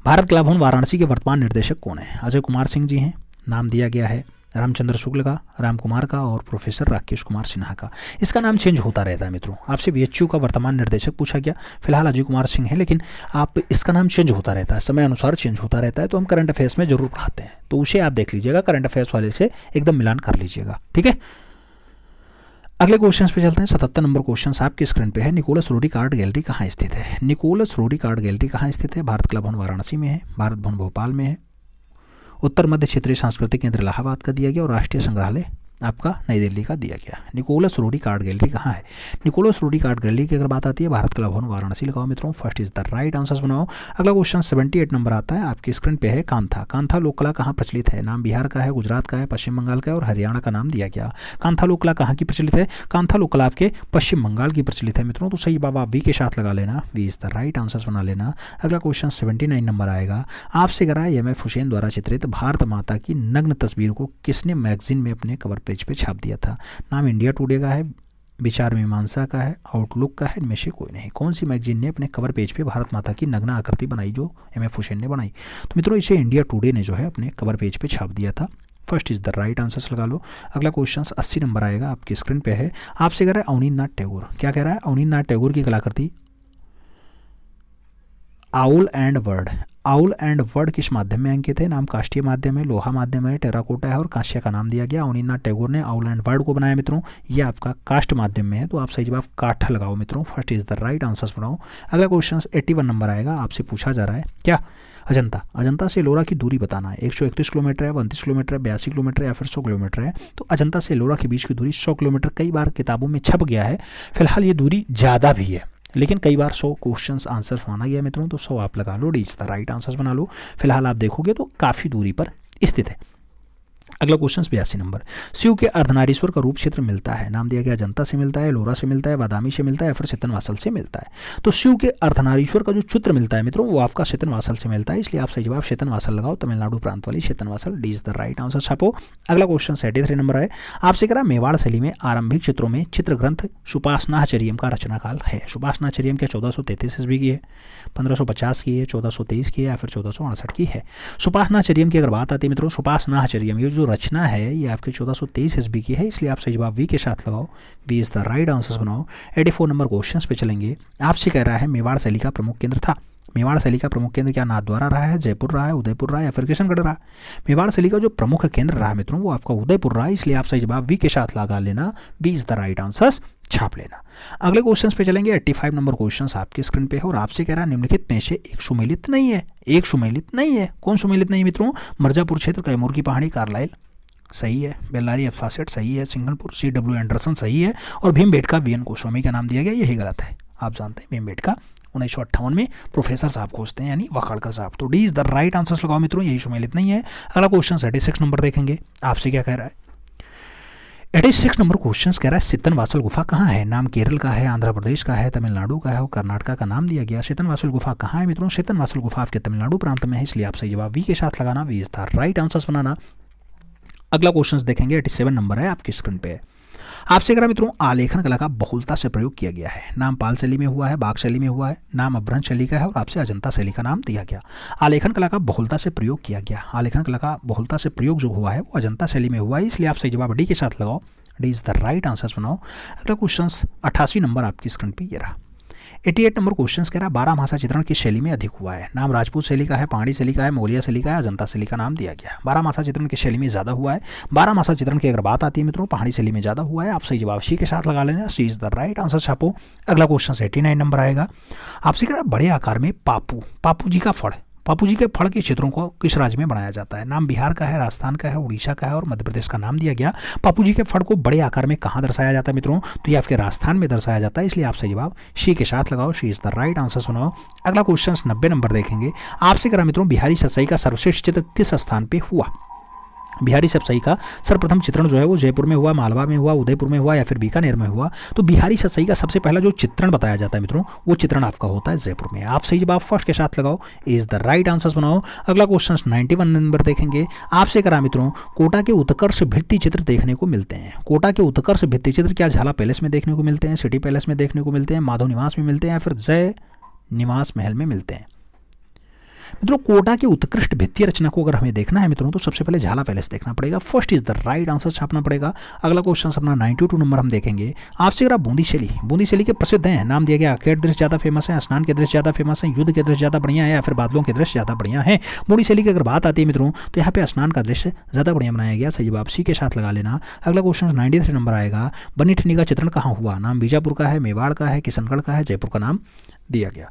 भारत कला भवन वाराणसी के वर्तमान निर्देशक कौन है? अजय कुमार सिंह जी हैं, नाम दिया गया है रामचंद्र शुक्ल का, राम कुमार का और प्रोफेसर राकेश कुमार सिन्हा का। इसका नाम चेंज होता रहता है मित्रों, आपसे VHU का वर्तमान निर्देशक पूछा गया, फिलहाल अजय कुमार सिंह है, लेकिन आप इसका नाम चेंज होता रहता है, समय अनुसार चेंज होता रहता है, तो हम करंट अफेयर्स में जरूर पढ़ाते हैं, तो उसे आप देख लीजिएगा, करंट अफेयर्स वाले से एकदम मिलान कर लीजिएगा, ठीक है। अगले क्वेश्चन पे चलते हैं। 77 नंबर क्वेश्चन आपकी स्क्रीन पे है, निकोलस रोडिक आर्ट गैलरी कहाँ स्थित है? निकोलस रोडिक आर्ट गैलरी कहाँ स्थित है? भारत कला भवन वाराणसी में है, भारत भवन भोपाल में है, उत्तर मध्य क्षेत्रीय सांस्कृतिक केंद्र इलाहाबाद का दिया गया और राष्ट्रीय संग्रहालय आपका नई दिल्ली का दिया गया। निकोलस रोडिक आर्ट गैलरी कहाँ है? निकोलस रोडिक आर्ट गैलरी की अगर बात आती है भारत कला भवन वाराणसी लगाओ मित्रों, first is the right answer बनाओ। अगला क्वेश्चन 78 नंबर आता है, आपकी स्क्रीन पे है। कांथा, कांथा लोक कला कहाँ प्रचलित है? नाम बिहार का है, गुजरात का है, पश्चिम बंगाल का है और हरियाणा का नाम दिया गया। कांथा लोक कला कहाँ की प्रचलित है? कांथा लोक कला आपके पश्चिम बंगाल की प्रचलित है मित्रों, तो सही जवाब आप बी के साथ लगा लेना, B is the right answer बना लेना। अगला क्वेश्चन 79 नंबर आएगा, आपसे करा है MF हुसैन द्वारा चित्रित भारत माता की नग्न तस्वीर को किसने मैगजीन में अपने कवर पेज पे छाप दिया था? नाम इंडिया टुडे का है, विचार मीमांसा का है, आउटलुक का है, इनमें से कोई नहीं। कौन सी मैगजीन ने अपने कवर पेज पे भारत माता की नग्न आकृति बनाई जो MF हुसैन ने बनाई? तो मित्रों इसे इंडिया टुडे ने जो है अपने कवर पेज पे छाप दिया था, first is the right answer लगा लो। अगला क्वेश्चन 80 नंबर आएगा, आपकी स्क्रीन पे है। आपसे कह रहा है अवनींद्रनाथ टैगोर, क्या कह रहा है? अवनींद्रनाथ टैगोर की कलाकृति owl and word, owl and word किस माध्यम में अंकित है? नाम काष्ठीय माध्यम है, लोहा माध्यम है, टेराकोटा है और कांस्य का नाम दिया गया। अवनींद्रनाथ टैगोर ने आउल एंड वर्ड को बनाया मित्रों, ये आपका काष्ठ माध्यम में है, तो आप सही जवाब काठ लगाओ मित्रों, first is the right answer बनाओ। अगला क्वेश्चन 81 नंबर आएगा, आपसे पूछा जा रहा है क्या? अजंता, अजंता से एलोरा की दूरी बताना है। 131 किलोमीटर है, 32 किलोमीटर है, 82 किलोमीटर या फिर 100 किलोमीटर है। तो अजंता से एलोरा के बीच की दूरी 100 किलोमीटर कई बार किताबों में छप गया है, फिलहाल ये दूरी ज़्यादा भी है, लेकिन कई बार 100 क्वेश्चंस आंसर माना गया मित्रों, तो 100 आप लगा लो, D is the right answer बना लो। फिलहाल आप देखोगे तो काफ़ी दूरी पर स्थित है। अगला क्वेश्चन 82 नंबर, शिव के अर्धनारीश्वर का रूप क्षेत्र मिलता है, नाम दिया गया अजंता से मिलता है, लोरा से मिलता है, बादामी से मिलता है या फिर सितनवासल से मिलता है। तो शिव के अर्धनारीश्वर का जो चित्र मिलता है मित्रों वो आपका सितनवासल से मिलता है, इसलिए आप सही जवाब सितनवासल लगाओ, तमिलनाडु प्रांत वाली Sittanavasal, D is the right answer छापो। अगला क्वेश्चन 83 नंबर है, आपसे कह रहा मेवाड़ शैली में आरंभिक चित्रों में चित्र ग्रंथ सुपासनाचर्यम का रचनाकाल है। सुपासनाचर्यम क्या 1433 ईस्वी की है, 1550 की है, 1423 की है या फिर 1468 की है। सुपासनाचर्यम की अगर बात आती है मित्रों, सुपासनाचर्यम ये जो रचना है ये आपके 1423 ईस्वी की है, इसलिए आप सही जवाब वी के साथ लगाओ, B is the right answers बनाओ। 84 नंबर क्वेश्चन पे चलेंगे, आपसे कह रहा है मेवाड़ शैली का प्रमुख केंद्र था। मेवाड़ शैली का प्रमुख केंद्र क्या नाथद्वारा रहा है, जयपुर रहा है, उदयपुर रहा है या फिर किशनगढ़ रहा। मेवाड़ शैली का जो प्रमुख केंद्र रहा मित्रों वो आपका उदयपुर रहा है, इसलिए आप सही जवाब वी के साथ लगा लेना, B is the right answers छाप लेना। अगले क्वेश्चन पे चलेंगे, 85 नंबर क्वेश्चन आपके स्क्रीन पे है और आपसे कह रहा है निम्नलिखित में से एक सुमेलित नहीं है। एक सुमेलित नहीं है, कौन सुमेलित नहीं मित्रों? मिर्जापुर क्षेत्र, कैमूर की पहाड़ी, कार्लाइल सही है, बेल्लारी एफासेट सही है, सिंघनपुर C.W. एंडरसन सही है और भीमबेटका V.N. गोस्वामी का नाम दिया गया, यही गलत है। आप जानते हैं भीमबेटका 1958 में प्रोफेसर साहब खोजते हैं यानी वाकाड़कर साहब, तो D is the right answers लगाओ मित्रों, यही सुमेलित नहीं है। अगला क्वेश्चन 86 नंबर देखेंगे, आपसे क्या कह रहा है? 86 नंबर क्वेश्चन कह रहा है सितनवासल गुफा कहाँ है, नाम केरल का है, आंध्र प्रदेश का है, तमिलनाडु का है और कर्नाटका का नाम दिया गया। सितनवासल गुफा कहाँ है मित्रों? सितनवासल गुफा आपके तमिलनाडु प्रांत में है, इसलिए आप सही जवाब वी के साथ लगाना, B is the right answers बनाना। अगला क्वेश्चन देखेंगे, 87 नंबर है आपकी स्क्रीन पे। आपसे कह रहा मित्रों आलेखन कला का बहुलता से प्रयोग किया गया है, नाम पाल शैली में हुआ है, बाघ शैली में हुआ है, नाम अभ्रंश शैली का है और आपसे अजंता शैली का नाम दिया गया। आलेखन कला का बहुलता से प्रयोग किया गया, आलेखन कला का बहुलता से प्रयोग जो हुआ है वो अजंता शैली में हुआ है, इसलिए आप सही जवाब डी के साथ लगाओ, D is the right answers बनाओ। अगला क्वेश्चन 88 नंबर आपकी स्क्रीन पर ये रहा। 88 नंबर क्वेश्चन कह रहा है 12 भाषा चित्रण किस शैली में अधिक हुआ है, नाम राजपूत शैली का है, पहाड़ी शैली का है, मोगलिया शैली का है, अजंता शैली का नाम दिया गया। 12 भाषा चित्रण किस शैली में ज़्यादा हुआ है? 12 भाषा चित्रण की अगर बात आती है मित्रों पहाड़ी शैली में ज़्यादा हुआ है, आप सही जवाब सी के साथ लगा लेना, सी इज द राइट आंसर छापो। अगला क्वेश्चन 89 नंबर आएगा, आपसे कह रहा है बड़े आकार में पापू जी का फड़, पापू जी के फड़ के चित्रों को किस राज्य में बनाया जाता है, नाम बिहार का है, राजस्थान का है, उड़ीसा का है और मध्य प्रदेश का नाम दिया गया। पापू जी के फड़ को बड़े आकार में कहाँ दर्शाया जाता है मित्रों? तो ये आपके राजस्थान में दर्शाया जाता है, इसलिए आप सही जवाब सी के साथ लगाओ, सी इज द राइट आंसर सुनाओ। अगला क्वेश्चन 90 नंबर देखेंगे, आपसे करा मित्रों बिहारी सतसई का सर्वश्रेष्ठ चित्र किस स्थान पर हुआ? बिहारी सतसई का सर्वप्रथम चित्रण जो है वो जयपुर में हुआ, मालवा में हुआ, उदयपुर में हुआ या फिर बीकानेर में हुआ। तो बिहारी सतसई का सबसे पहला जो चित्रण बताया जाता है मित्रों वो चित्रण आपका होता है जयपुर में, आप सही जवाब फर्स्ट के साथ लगाओ, इज द राइट आंसर्स बनाओ। अगला क्वेश्चन 91 नंबर देखेंगे, आपसे करा मित्रों कोटा के उत्कर्ष भित्ति चित्र देखने को मिलते हैं। कोटा के उत्कर्ष भित्ति चित्र क्या झाला पैलेस में देखने को मिलते हैं, सिटी पैलेस में देखने को मिलते हैं, माधव निवास में मिलते हैं या फिर जय निवास महल में मिलते हैं? मित्रों कोटा की उत्कृष्ट भित्तीय रचना को अगर हमें देखना है मित्रों तो सबसे पहले झाला पैलेस देखना पड़ेगा, first is the right answer छापना पड़ेगा। अगला क्वेश्चन अपना 92 नंबर हम देखेंगे, आपसे अगर बूंदी शैली के प्रसिद्ध हैं, नाम दिया गया आखेट दृश्य ज़्यादा फेमस है, स्नान के दृश्य ज़्यादा फेमस है, युद्ध के दृश्य ज़्यादा बढ़िया है या फिर बादलों के दृश्य ज़्यादा बढ़िया है। बूंदी शैली की अगर बात आती है मित्रों तो यहाँ पे स्नान का दृश्य ज़्यादा बढ़िया बनाया गया, सही जवाब सी के साथ लगा लेना। अगला क्वेश्चन 93 नंबर आएगा, बनी ठनी का चित्रण कहाँ हुआ, नाम बीजापुर का है, मेवाड़ का है, किशनगढ़ का है, जयपुर का नाम दिया गया।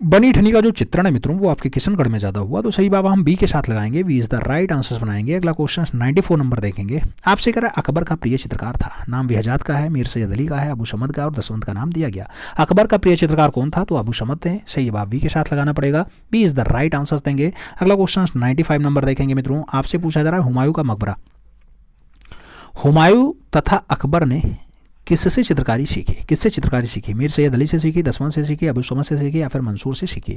बनी ठनी का जो चित्रण है मित्रों वो आपके किशनगढ़ में ज़्यादा हुआ, तो सही बाबा हम बी के साथ लगाएंगे, B is the right answers बनाएंगे। अगला क्वेश्चन 94 नंबर देखेंगे, आपसे कह रहा है अकबर का प्रिय चित्रकार था, नाम बिहजाद का है, मीर सैयद अली का है, अबू समद का और दसवंत का नाम दिया गया। अकबर का प्रिय चित्रकार कौन था? तो अबू समद थे, सही जवाब बी के साथ लगाना पड़ेगा, B is the right answers देंगे। अगला क्वेश्चन 95 नंबर देखेंगे मित्रों, आपसे पूछा जा रहा है हुमायूं का मकबरा, हुमायूं तथा अकबर ने किससे चित्रकारी सीखी? मीर सैयद अली से सीखी, दसवंत से सीखी, अबू समद से सीखी या फिर मंसूर से सीखी?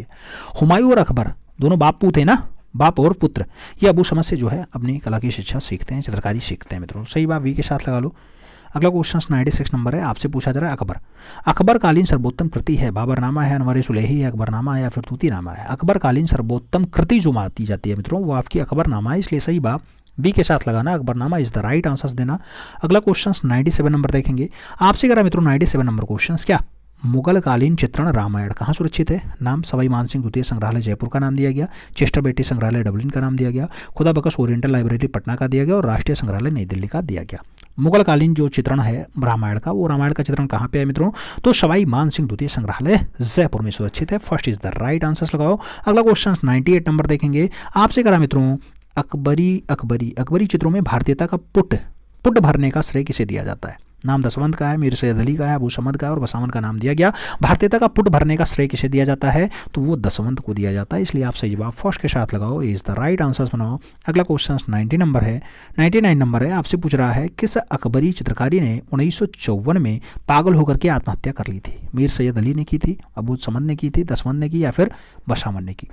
हुमायूं और अकबर दोनों बापू थे ना, बाप और पुत्र, ये अबू समद से जो है अपनी कला की शिक्षा सीखते हैं, चित्रकारी सीखते हैं मित्रों, सही बात वी के साथ लगा लो। अगला क्वेश्चन 96 नंबर है, आपसे पूछा जा रहा है अकबरकालीन सर्वोत्तम कृति है, बाबरनामा है, अनवर सुलेही है, अकबरनामा है या फिर तूतीनामा है? अकबरकालीन सर्वोत्तम कृति जो मानी जाती है मित्रों वो आपकी अकबरनामा है, इसलिए सही बात बी के साथ लगाना, Akbarnama is the right answers देना। अगला क्वेश्चन 97 नंबर देखेंगे, आपसे करा मित्रों 97 नंबर क्वेश्चन क्या मुगल कालीन चित्रण रामायण कहाँ सुरक्षित है? नाम सवाई मानसिंह द्वितीय संग्रहालय जयपुर का नाम दिया गया, चेस्टर बेटी संग्रहालय डबलिन का नाम दिया गया, खुदा बख्श ओरिएंटल लाइब्रेरी पटना का दिया गया और राष्ट्रीय संग्रहालय नई दिल्ली का दिया गया। मुगल कालीन जो चित्रण है रामायण का, वो रामायण का चित्रण कहाँ पे है मित्रों? तो सवाई मानसिंह द्वितीय संग्रहालय जयपुर में सुरक्षित है, first is the right answers लगाओ। अगला क्वेश्चन 98 नंबर देखेंगे, आपसे करा मित्रों अकबरी चित्रों में भारतीयता का पुट भरने का श्रेय किसे दिया जाता है? नाम दसवंत का है, मीर सैयद अली का है, अबू समद का है और बसावन का नाम दिया गया। भारतीयता का पुट भरने का श्रेय किसे दिया जाता है, तो वो दसवंत को दिया जाता है, इसलिए आप सही जवाब फर्स्ट के साथ लगाओ, इज द राइट आंसर बनाओ। अगला क्वेश्चन 99 नंबर है, आपसे पूछ रहा है किस अकबरी चित्रकारी ने 1954 में पागल होकर के आत्महत्या कर ली थी। मीर सैयद अली ने की थी, अबू समद ने की थी, दसवंत ने की या फिर बसावन ने की।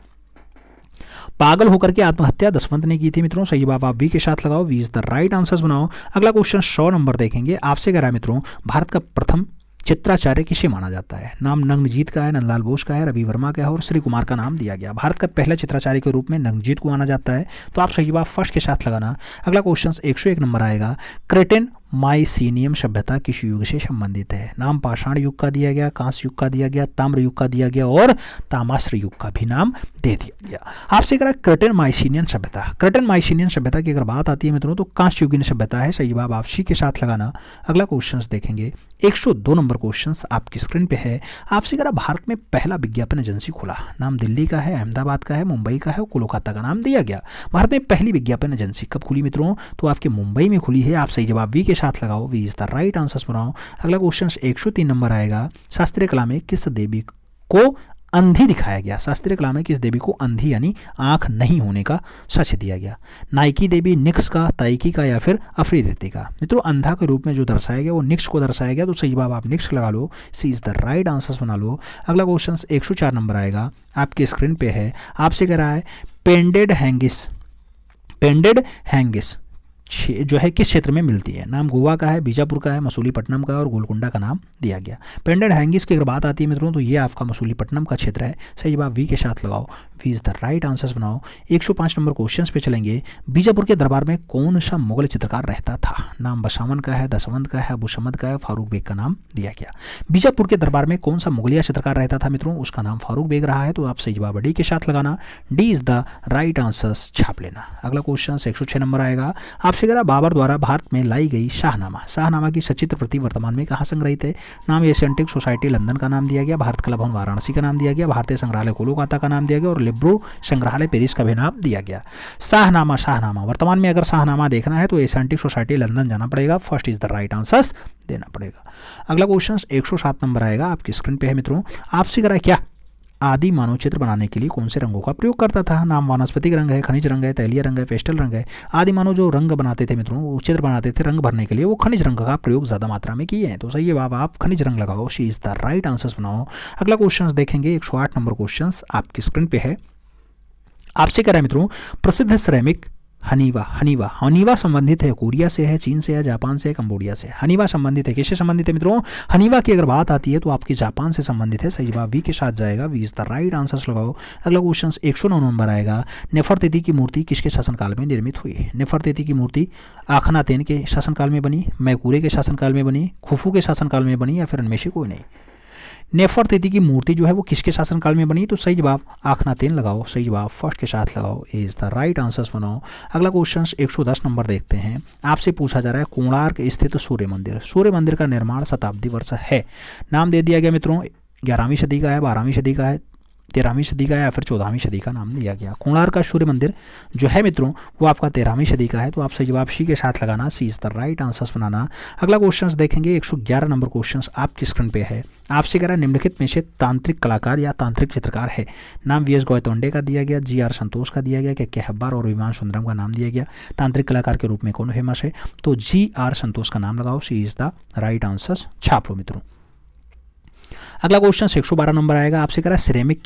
पागल होकर के आत्महत्या दसवंत ने की थी मित्रों, सही जवाब आप बी के साथ लगाओ, B is the right answers बनाओ। अगला क्वेश्चन 100 नंबर देखेंगे, आपसे कह रहा है मित्रों भारत का प्रथम चित्राचार्य किसे माना जाता है। नाम नंगजीत का है, नंदलाल बोस का है, रवि वर्मा का है और श्री कुमार का नाम दिया गया। भारत का पहला चित्राचार्य के रूप में नंगजीत को माना जाता है, तो आप सही जवाब फर्स्ट के साथ लगाना। अगला क्वेश्चन 101 नंबर आएगा, क्रेटेन माइसीनियम सभ्यता किस युग से संबंधित है। नाम पाषाण युग का दिया गया, कांस्य युग का दिया गया, ताम्र युग का दिया गया और तामाश्र युग का भी नाम दे दिया गया। आपसे कह रहा है क्रेटेन माइसीनियन सभ्यता। क्रेटेन माइसीनियन सभ्यता की अगर बात आती है मित्रों तो कांस्य युगीन सभ्यता है, सही जवाब आप सी के साथ लगाना। अगला क्वेश्चन देखेंगे 102 नंबर क्वेश्चन आपकी स्क्रीन पे है, आपसे कह रहा भारत में पहला विज्ञापन एजेंसी खुला। नाम दिल्ली का है, अहमदाबाद का है, मुंबई का है और कोलकाता का नाम दिया गया। भारत में पहली विज्ञापन एजेंसी कब खुली मित्रों, तो आपके मुंबई में खुली है, आप सही जवाब वी के साथ लगाओ, B is the right answer बनाओ। अगला क्वेश्चन 103 नंबर आएगा, शास्त्रीय कला में किस देवी को अंधी दिखाया गया। शास्त्रीय कला में किस देवी को अंधी यानी आंख नहीं होने का सच दिया गया। नाइकी देवी, निक्स का, ताइकी का या फिर अफरीदिति का। मित्रों अंधा के रूप में जो दर्शाया गया वो निक्स को दर्शाया गया, तो सही जवाब आप निक्स लगा लो, सी इज द राइट आंसर बना लो। अगला क्वेश्चन 104 नंबर आएगा, आपकी स्क्रीन पे है, आपसे कह रहा है पेंडेड हैंगिस जो है किस क्षेत्र में मिलती है। नाम गोवा का है, बीजापुर का है, मसूलीपट्टनम का है और गोलकुंडा का नाम दिया गया। पेंडेड हैंगिस की अगर बात आती है मित्रों तो ये आपका मसूलीपट्टनम का क्षेत्र है, सही जवाब वी के साथ लगाओ, B is the right answer बनाओ। 105 नंबर क्वेश्चन पे चलेंगे, बीजापुर के दरबार में कौन सा मुगल चित्रकार रहता था। नाम बसावन का है, दसवंत का है, अबू समद का है, फारूक बेग का नाम दिया गया। बीजापुर के दरबार में कौन सा मुगलिया चित्रकार रहता था मित्रों, उसका नाम फारूक बेग रहा है, तो आप सही जवाब डी के साथ लगाना, D is the right answer छाप लेना। अगला क्वेश्चन 106 नंबर आएगा, आपसे कह रहा बाबर द्वारा भारत में लाई गई शाहनामा की सचित्र प्रति वर्तमान में कहाँ संग्रहित है। नाम एशियंटिक सोसाइटी लंदन का नाम दिया गया, भारत कला भवन वाराणसी का नाम दिया गया, भारतीय संग्रहालय कोलकाता का नाम दिया गया और लिब्रो संग्रहालय पेरिस का भी नाम दिया गया। शाहनामा वर्तमान में अगर शाहनामा देखना है तो एशियंटिक सोसाइटी लंदन जाना पड़ेगा, first is the right answer देना पड़ेगा। अगला क्वेश्चन 107 नंबर आएगा, आपकी स्क्रीन पे है मित्रों, आपसे करा क्या आदि मानव चित्र बनाने के लिए कौन से रंगों का प्रयोग करता था। नाम वानस्पतिक रंग है, खनिज रंग है, तैलीय रंग है, पेस्टल रंग है। आदि मानव जो रंग बनाते थे मित्रों, वो चित्र बनाते थे रंग भरने के लिए, वो खनिज रंग का प्रयोग ज़्यादा मात्रा में किए हैं, तो सही जवाब आप खनिज रंग लगाओ, she is the right answer बनाओ। अगला क्वेश्चन देखेंगे 108 नंबर क्वेश्चन आपकी स्क्रीन पे है, आपसे कह रहा है मित्रों प्रसिद्ध सिरेमिक हनीवा संबंधित है कोरिया से है, चीन से है, जापान से है, कंबोडिया से। हनीवा संबंधित है, किससे संबंधित है मित्रों, हनीवा की अगर बात आती है तो आपकी जापान से संबंधित है, सही जवाब वी के साथ जाएगा, B is the right answer लगाओ। अगला क्वेश्चन 109 नंबर आएगा, नेफरतिति की मूर्ति किसके शासनकाल में निर्मित हुई। नेफरतिति की मूर्ति आखनातेन के शासनकाल में बनी, मैकूरे के शासनकाल में बनी, खुफू के शासनकाल में बनी या फिर इनमें से कोई नहीं। नेफरतिति की मूर्ति जो है वो किसके शासनकाल में बनी, तो सही जवाब आखनातेन लगाओ, सही जवाब फर्स्ट के साथ लगाओ, इज द राइट आंसर्स बनाओ। अगला क्वेश्चन 110 नंबर देखते हैं, आपसे पूछा जा रहा है कोणार्क स्थित सूर्य मंदिर का निर्माण शताब्दी वर्ष है। नाम दे दिया गया मित्रों 11वीं सदी का है, 12वीं सदी का है, 13वीं सदी का है या फिर 14वीं सदी का नाम दिया गया। कोणार्क का सूर्य मंदिर जो है मित्रों वो आपका 13वीं सदी का है, तो आप सही जवाब सी के साथ लगाना, सी इज द राइट आंसर्स बनाना। अगला क्वेश्चन देखेंगे 111 नंबर क्वेश्चन आपकी स्क्रीन पे है, आपसे कह रहा है निम्नलिखित में से तांत्रिक कलाकार या तांत्रिक चित्रकार है। नाम वी एस गौतोंडे का दिया गया, जी आर संतोष का दिया गया, के हब्बार और विमान सुंदरम का नाम दिया गया। तांत्रिक कलाकार के रूप में कौन फेमस है, तो जी आर संतोष का नाम लगाओ, सी इज द राइट आंसर्स छाप लो मित्रों। अगला क्वेश्चन 112 नंबर आएगा, आपसे कह रहा है सिरेमिक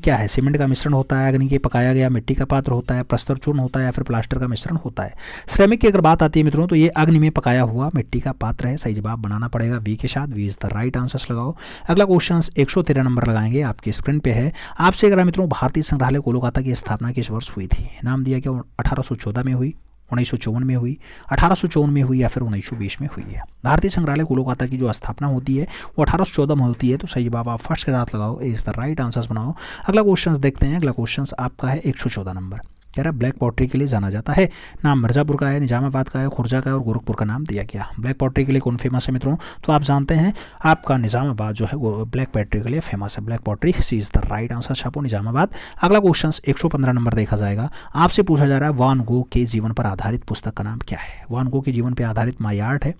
क्या है। सीमेंट का मिश्रण होता है, अग्नि के पकाया गया मिट्टी का पात्र होता है, प्रस्तर चूर्ण होता है या फिर प्लास्टर का मिश्रण होता है। सिरेमिक की अगर बात आती है मित्रों तो ये अग्नि में पकाया हुआ मिट्टी का पात्र है, सही जवाब बनाना पड़ेगा वी के साथ, B is the right answers लगाओ। अगला क्वेश्चन 113 नंबर लगाएंगे, आपकी स्क्रीन पे है, आपसे कह मित्रों भारतीय संग्रहालय कोलकाता की स्थापना किस वर्ष हुई थी। नाम दिया गया 1814 में हुई, 1954 में हुई, 1854 में हुई या फिर 1920 में हुई है। भारतीय संग्रहालय कोलकाता की जो स्थापना होती है वो 1814 में होती है, तो सही जवाब आप फर्स्ट के साथ लगाओ, इज द राइट आंसर्स बनाओ। अगला क्वेश्चन देखते हैं, अगला क्वेश्चन आपका है 114 नंबर, कह रहा है ब्लैक पॉटरी के लिए जाना जाता है। नाम मिर्जापुर का है, निजामाबाद का है, खुर्जा का है और गोरखपुर का नाम दिया गया। ब्लैक पॉटरी के लिए कौन फेमस है मित्रों, तो आप जानते हैं आपका निजामाबाद जो है वो ब्लैक पॉटरी के लिए फेमस है। Black pottery C is the right answer छापो, निजामाबाद। अगला क्वेश्चन 115 नंबर देखा जाएगा, आपसे पूछा जा रहा है वान गो के जीवन पर आधारित पुस्तक का नाम क्या है। वान गो के जीवन पर आधारित माई आर्ट है,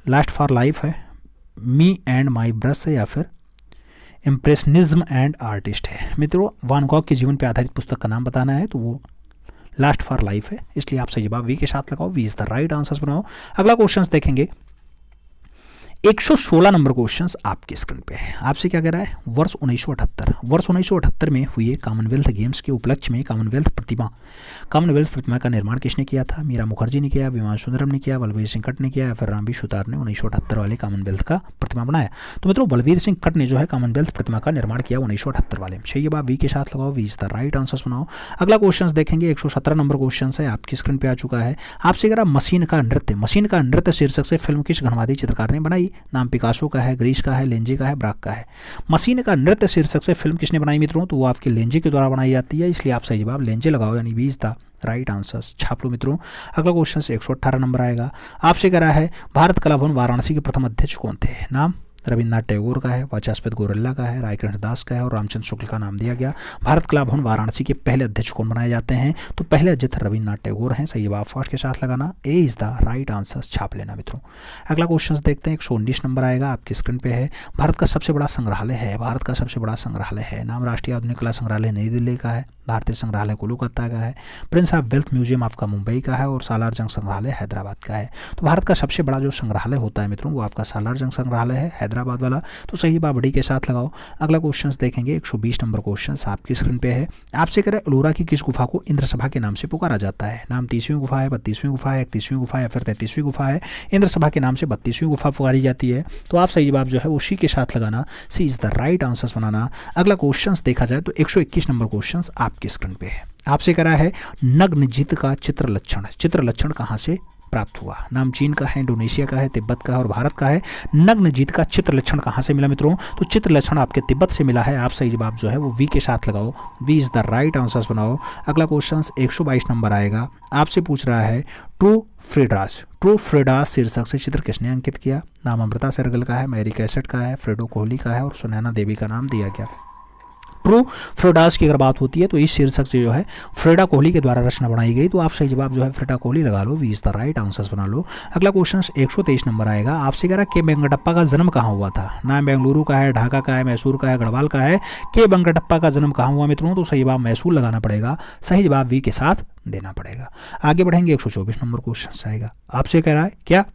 लास्ट फॉर लाइफ है, मी एंड माई ब्रश है, या फिर इम्प्रेशनिज्म एंड आर्टिस्ट है। मित्रों वान गॉग के जीवन पर आधारित पुस्तक का नाम बताना है तो वो लास्ट फॉर लाइफ है, इसलिए आप सही जवाब वी के साथ लगाओ, B is the right answers बनाओ। अगला क्वेश्चन देखेंगे 116 नंबर क्वेश्चन आपके स्क्रीन पे है। आपसे क्या कह रहा है, वर्ष 1978 में हुए कॉमनवेल्थ गेम्स के उपलक्ष्य में कॉमनवेल्थ प्रतिमा का निर्माण किसने किया था? मीरा मुखर्जी ने किया, विमान सुंदरम ने किया, बलवीर सिंह कट ने किया, या फिर रामबी सुतार ने 1978 वाले कॉमनवेल्थ का प्रतिमा बनाया? तो मित्रों बलवीर सिंह कट ने जो है कॉमनवेल्थ प्रतिमा का निर्माण किया 1978 वाले में। सही जवाब वी के साथ लगाओ, B is the right answers बनाओ। अगला क्वेश्चन देखेंगे 117 नंबर क्वेश्चन है, आपकी स्क्रीन पे आ चुका है। आपसे कह रहा मशीन का नृत्य शीर्षक से फिल्म किस घनवादी चित्रकार ने बनाई? नाम पिकासो का है, ग्रीस का है, लेंजे का है, ब्राक का है। मशीन का नृत्य शीर्षक से फिल्म किसने बनाई मित्रों? तो वो आपके लेंजे के द्वारा बनाई जाती है, इसलिए आप सही जवाब लेंजे लगाओ, यानी B is the right answers छाप लो मित्रों। अगला क्वेश्चन से 118 नंबर आएगा। आपसे कह रहा है भारत कला भवन वाराणसी के प्रथम अध्यक्ष कौन थे? नाम रविन्द्रनाथ टैगोर का है, वाचस्पति गौरल्ला का है, रायकृष्ण दास का है और रामचंद्र शुक्ल का नाम दिया गया। भारत कला भवन वाराणसी के पहले अध्यक्ष कौन बनाए जाते हैं? तो पहले अध्यक्ष रविन्द्रनाथ टैगोर हैं। सही जवाब फर्स्ट के साथ लगाना, A is the right answer छाप लेना मित्रों। अगला क्वेश्चन देखते हैं 119 नंबर आएगा, आपकी स्क्रीन पे है। भारत का सबसे बड़ा संग्रहालय है, नाम राष्ट्रीय आधुनिक कला संग्रहालय नई दिल्ली का है, भारतीय संग्रहालय कोलकाता का है, प्रिंस ऑफ वेल्थ म्यूजियम आपका मुंबई का है और सालार जंग संग्रहालय हैदराबाद का है। तो भारत का सबसे बड़ा जो संग्रहालय होता है मित्रों वो आपका सालार जंग संग्रहालय है, हैदराबाद वाला। तो सही जवाब डी के साथ लगाओ। अगला क्वेश्चन देखेंगे 120 नंबर क्वेश्चन आपकी स्क्रीन पे है। आपसे कह रहे एलोरा की किस गुफा को इंद्र सभा के नाम से पुकारा जाता है? नाम 30वीं गुफा है, 32वीं गुफा है, 31वीं गुफा है, या फिर 33वीं गुफा है। इंद्र सभा के नाम से 32वीं गुफा पुकारी जाती है, तो आप सही जवाब जो है वो सी के साथ लगाना, सी इज द राइट आंसर्स बनाना। अगला क्वेश्चन देखा जाए तो 121 नंबर क्वेश्चन आपकी स्क्रीन पे है। आपसे कह रहा है नग्नजित का चित्र लक्षण कहाँ से प्राप्त हुआ? नाम चीन का है, इंडोनेशिया का है, तिब्बत का है और भारत का है। नग्नजित का चित्र लक्षण कहाँ से मिला मित्रों? तो चित्र लक्षण आपके तिब्बत से मिला है, आप सही जवाब जो है वो वी के साथ लगाओ, B is the right answers बनाओ। अगला क्वेश्चन 122 नंबर आएगा। आपसे पूछ रहा है ट्रू फ्रेडास शीर्षक से चित्र किसने अंकित किया? नाम अमृता सहगल का है, मैरी कैसेट का है, फ्रेडो कोहली का है और सुनैना देवी का नाम दिया गया। ट्रू फ्रेडास की अगर बात होती है तो इस शीर्षक से जो है फ्रेडा कोहली के द्वारा रचना बनाई गई, तो आप सही जवाब जो है फ्रेडा कोहली लगा लो, B is the right answers बना लो। अगला क्वेश्चन 123 नंबर आएगा। आपसे कह रहा है के वेंकटप्पा का जन्म कहाँ हुआ था? नाम बेंगलुरु का है, ढाका का है, मैसूर का है, गढ़वाल का है। के वेंकटप्पा का जन्म कहाँ हुआ मित्रों? तो सही जवाब मैसूर लगाना पड़ेगा, सही जवाब वी के साथ देना पड़ेगा। आगे बढ़ेंगे 124 नंबर क्वेश्चन आएगा। आपसे कह रहा है क्या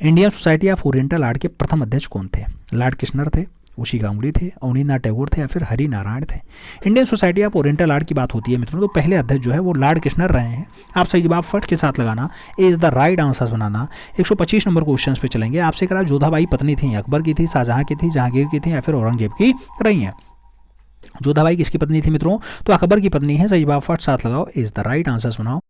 Indian society of oriental art के प्रथम अध्यक्ष कौन थे? लॉर्ड किशनर थे, उशी गांगुली थे, अवनींद्रनाथ टैगोर थे, या फिर हरि नारायण थे। Indian society of oriental art की बात होती है मित्रों तो पहले अध्यक्ष जो है वो लॉर्ड किशनर रहे हैं, आप सही जवाब फर्स्ट के साथ लगाना, A is the right answers बनाना। 125 नंबर क्वेश्चन पे चलेंगे। आपसे करा जोधाबाई पत्नी थी, अकबर की थी, शाहजहां की थी, जहांगीर की थी, या फिर औरंगजेब की रही हैं? जोधाबाई किसकी पत्नी थी मित्रों? तो अकबर की पत्नी है, सही जवाब फर्स्ट साथ लगाओ, इज द राइट आंसर्स बनाओ।